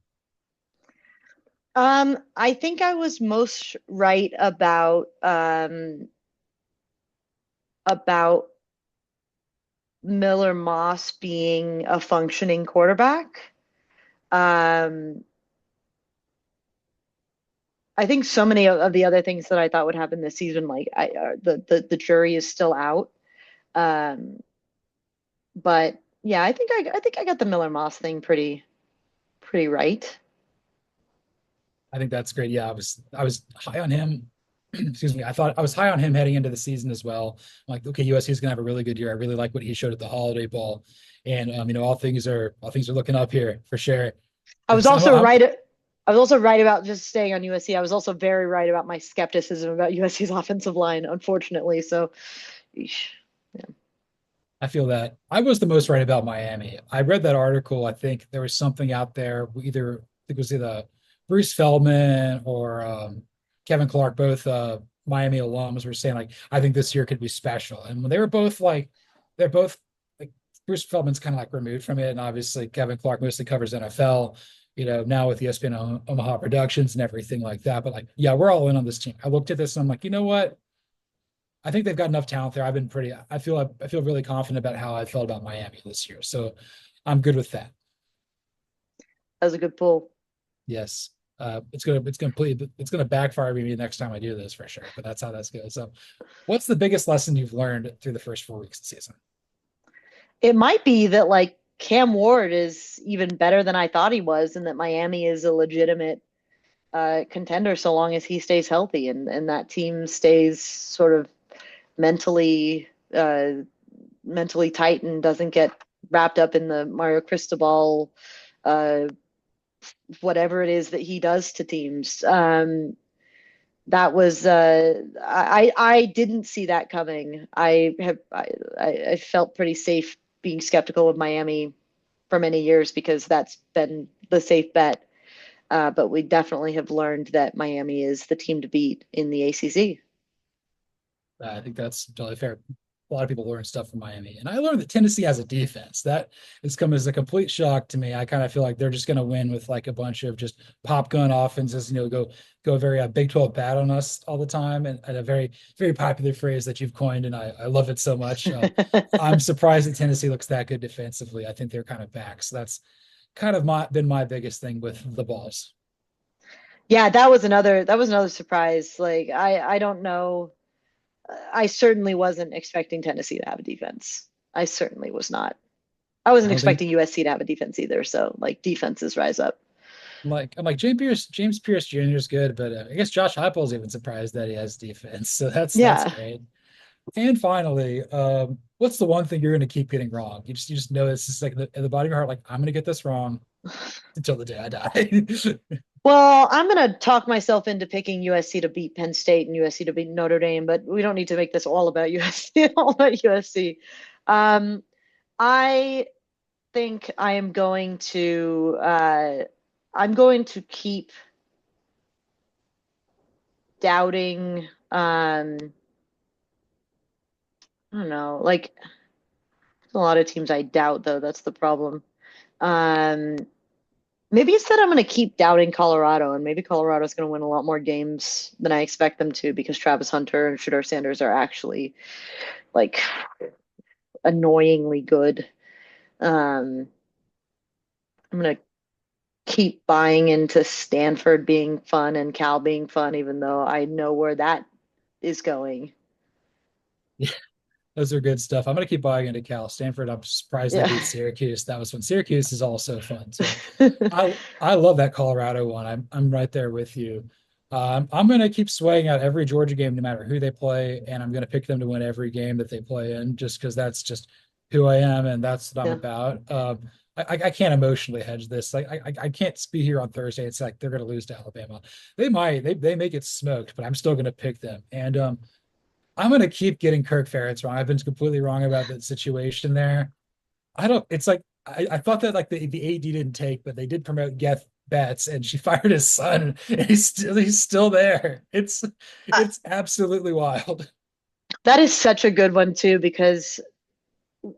I think I was most right about Miller Moss being a functioning quarterback. Um, I think so many of the other things that I thought would happen this season, like the jury is still out. Um, but yeah, I think I got the Miller Moss thing pretty right. I think that's great. Yeah, I was high on him. Excuse me. I thought I was high on him heading into the season as well. I'm like, okay, USC is gonna have a really good year. I really like what he showed at the Holiday Bowl, and all things are looking up here for sure. I was So also right. I was also right about just staying on USC. I was also very right about my skepticism about USC's offensive line, unfortunately. So, eesh, yeah. I feel that I was the most right about Miami. I read that article. I think there was something out there. I think it was either Bruce Feldman or Kevin Clark, both Miami alums, were saying like, I think this year could be special. And when they were both like, they're both like Bruce Feldman's kind of like removed from it, and obviously Kevin Clark mostly covers NFL. Now with ESPN Omaha Productions and everything like that. But like, yeah, we're all in on this team. I looked at this and I'm like, you know what? I think they've got enough talent there. I feel really confident about how I felt about Miami this year. So I'm good with that. That was a good pull. Yes. It's gonna backfire me next time I do this for sure. But that's how that's good. So what's the biggest lesson you've learned through the first 4 weeks of the season? It might be that like Cam Ward is even better than I thought he was, and that Miami is a legitimate contender so long as he stays healthy and that team stays sort of mentally mentally tight and doesn't get wrapped up in the Mario Cristobal, uh, whatever it is that he does to teams. That was I didn't see that coming. I felt pretty safe being skeptical of Miami for many years because that's been the safe bet. But we definitely have learned that Miami is the team to beat in the ACC. I think that's totally fair. A lot of people learn stuff from Miami, and I learned that Tennessee has a defense. That has come as a complete shock to me. I kind of feel like they're just going to win with like a bunch of just pop gun offenses. Go very Big 12 bad on us all the time, and a very popular phrase that you've coined, and I love it so much. I'm surprised that Tennessee looks that good defensively. I think they're kind of back. So that's kind of been my biggest thing with the balls. Yeah, that was another surprise. Like I don't know. I certainly wasn't expecting Tennessee to have a defense. I certainly was not. I I wasn't don't think expecting USC to have a defense either. So like defenses rise up. I'm like James Pierce Jr. is good, but I guess Josh Heupel's even surprised that he has defense. So that's Yeah. great. And finally, what's the one thing you're going to keep getting wrong? You just know it's just like in the bottom of your heart, like I'm going to get this wrong until the day I die. Well, I'm going to talk myself into picking USC to beat Penn State and USC to beat Notre Dame, but we don't need to make this all about USC, all about USC. Um, I think I'm going to keep doubting I don't know, like a lot of teams I doubt though, that's the problem. Um Maybe instead I'm going to keep doubting Colorado, and maybe Colorado's going to win a lot more games than I expect them to because Travis Hunter and Shedeur Sanders are actually like annoyingly good. Um, I'm going to keep buying into Stanford being fun and Cal being fun, even though I know where that is going. Yeah, those are good stuff. I'm going to keep buying into Cal. Stanford, I'm surprised they Yeah. beat Syracuse. That was fun. Syracuse is also fun. So I love that Colorado one. I'm right there with you. I'm going to keep swaying out every Georgia game, no matter who they play, and I'm going to pick them to win every game that they play in, just because that's just who I am and that's what I'm Yeah. about. I can't emotionally hedge this. Like I can't be here on Thursday. It's like they're going to lose to Alabama. They may get smoked, but I'm still going to pick them. And I'm going to keep getting Kirk Ferentz wrong. I've been completely wrong about the situation there. I don't. It's like I thought that like the AD didn't take, but they did promote Geth Betts, and she fired his son, and he's still there. Uh, It's absolutely wild. that is such a good one too because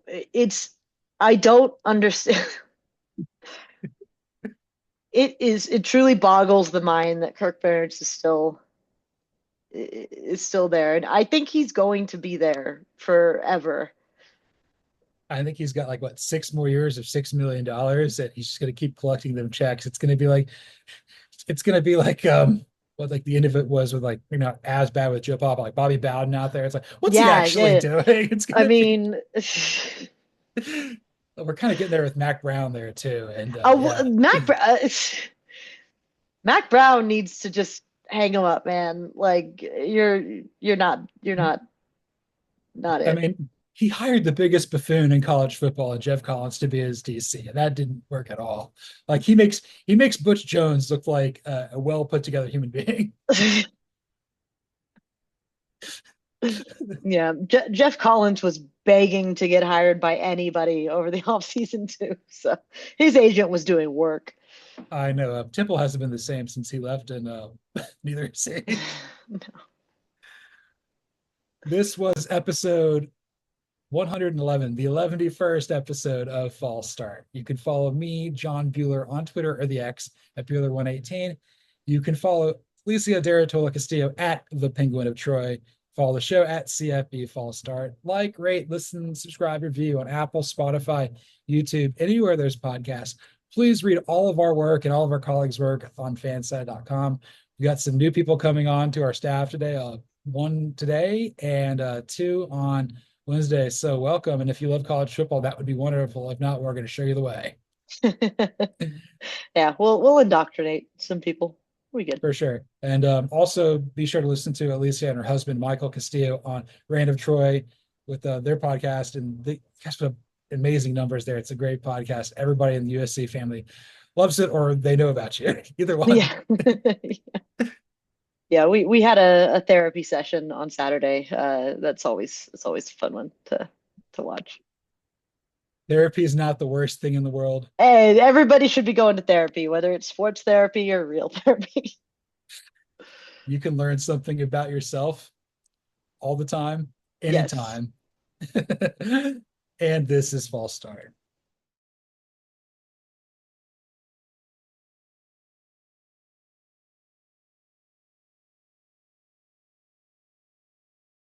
it's I don't understand. It truly boggles the mind that Kirk Ferentz is still there, and I think he's going to be there forever. I think he's got like what 6 more years of $6 million, and he's just going to keep collecting them checks. It's going to be like what like the end of it was with like as bad with Joe Papa, like Bobby Bowden out there. It's like what's he Yeah, actually yeah. doing? It's I gonna be mean, we're kind of getting there with Mac Brown there too, and oh, yeah. Mac Brown needs to just hang him up, man. Like you're not I it. mean, he hired the biggest buffoon in college football, and Jeff Collins, to be his DC, and that didn't work at all. Like he makes Butch Jones look like a well put together human being. Yeah, Jeff Collins was begging to get hired by anybody over the offseason too. So his agent was doing work. I know Temple hasn't been the same since he left, and neither has he. This was episode 111, the 111st episode of False Start. You can follow me, John Buhler, on Twitter or the X at Buhler118. You can follow Alicia de Artola Castillo at the Penguin of Troy. Follow the show at CFB False Start. Like, rate, listen, subscribe, review on Apple, Spotify, YouTube, anywhere there's podcasts. Please read all of our work and all of our colleagues' work on fanside.com. We got some new people coming on to our staff today. One today and two on Wednesday. So welcome. And if you love college football, that would be wonderful. If not, we're going to show you the way. Yeah, we'll indoctrinate some people. We good. For sure. And also be sure to listen to Alicia and her husband, Michael Castillo, on Rand of Troy. with their podcast, and they guys put up amazing numbers there. It's a great podcast. Everybody in the USC family loves it, or they know about you. Either one. Yeah. Yeah, we had a therapy session on Saturday. It's always a fun one to watch. Therapy is not the worst thing in the world. Hey, everybody should be going to therapy, whether it's sports therapy or real therapy. You can learn something about yourself all the time, Yes. anytime. And this is false start.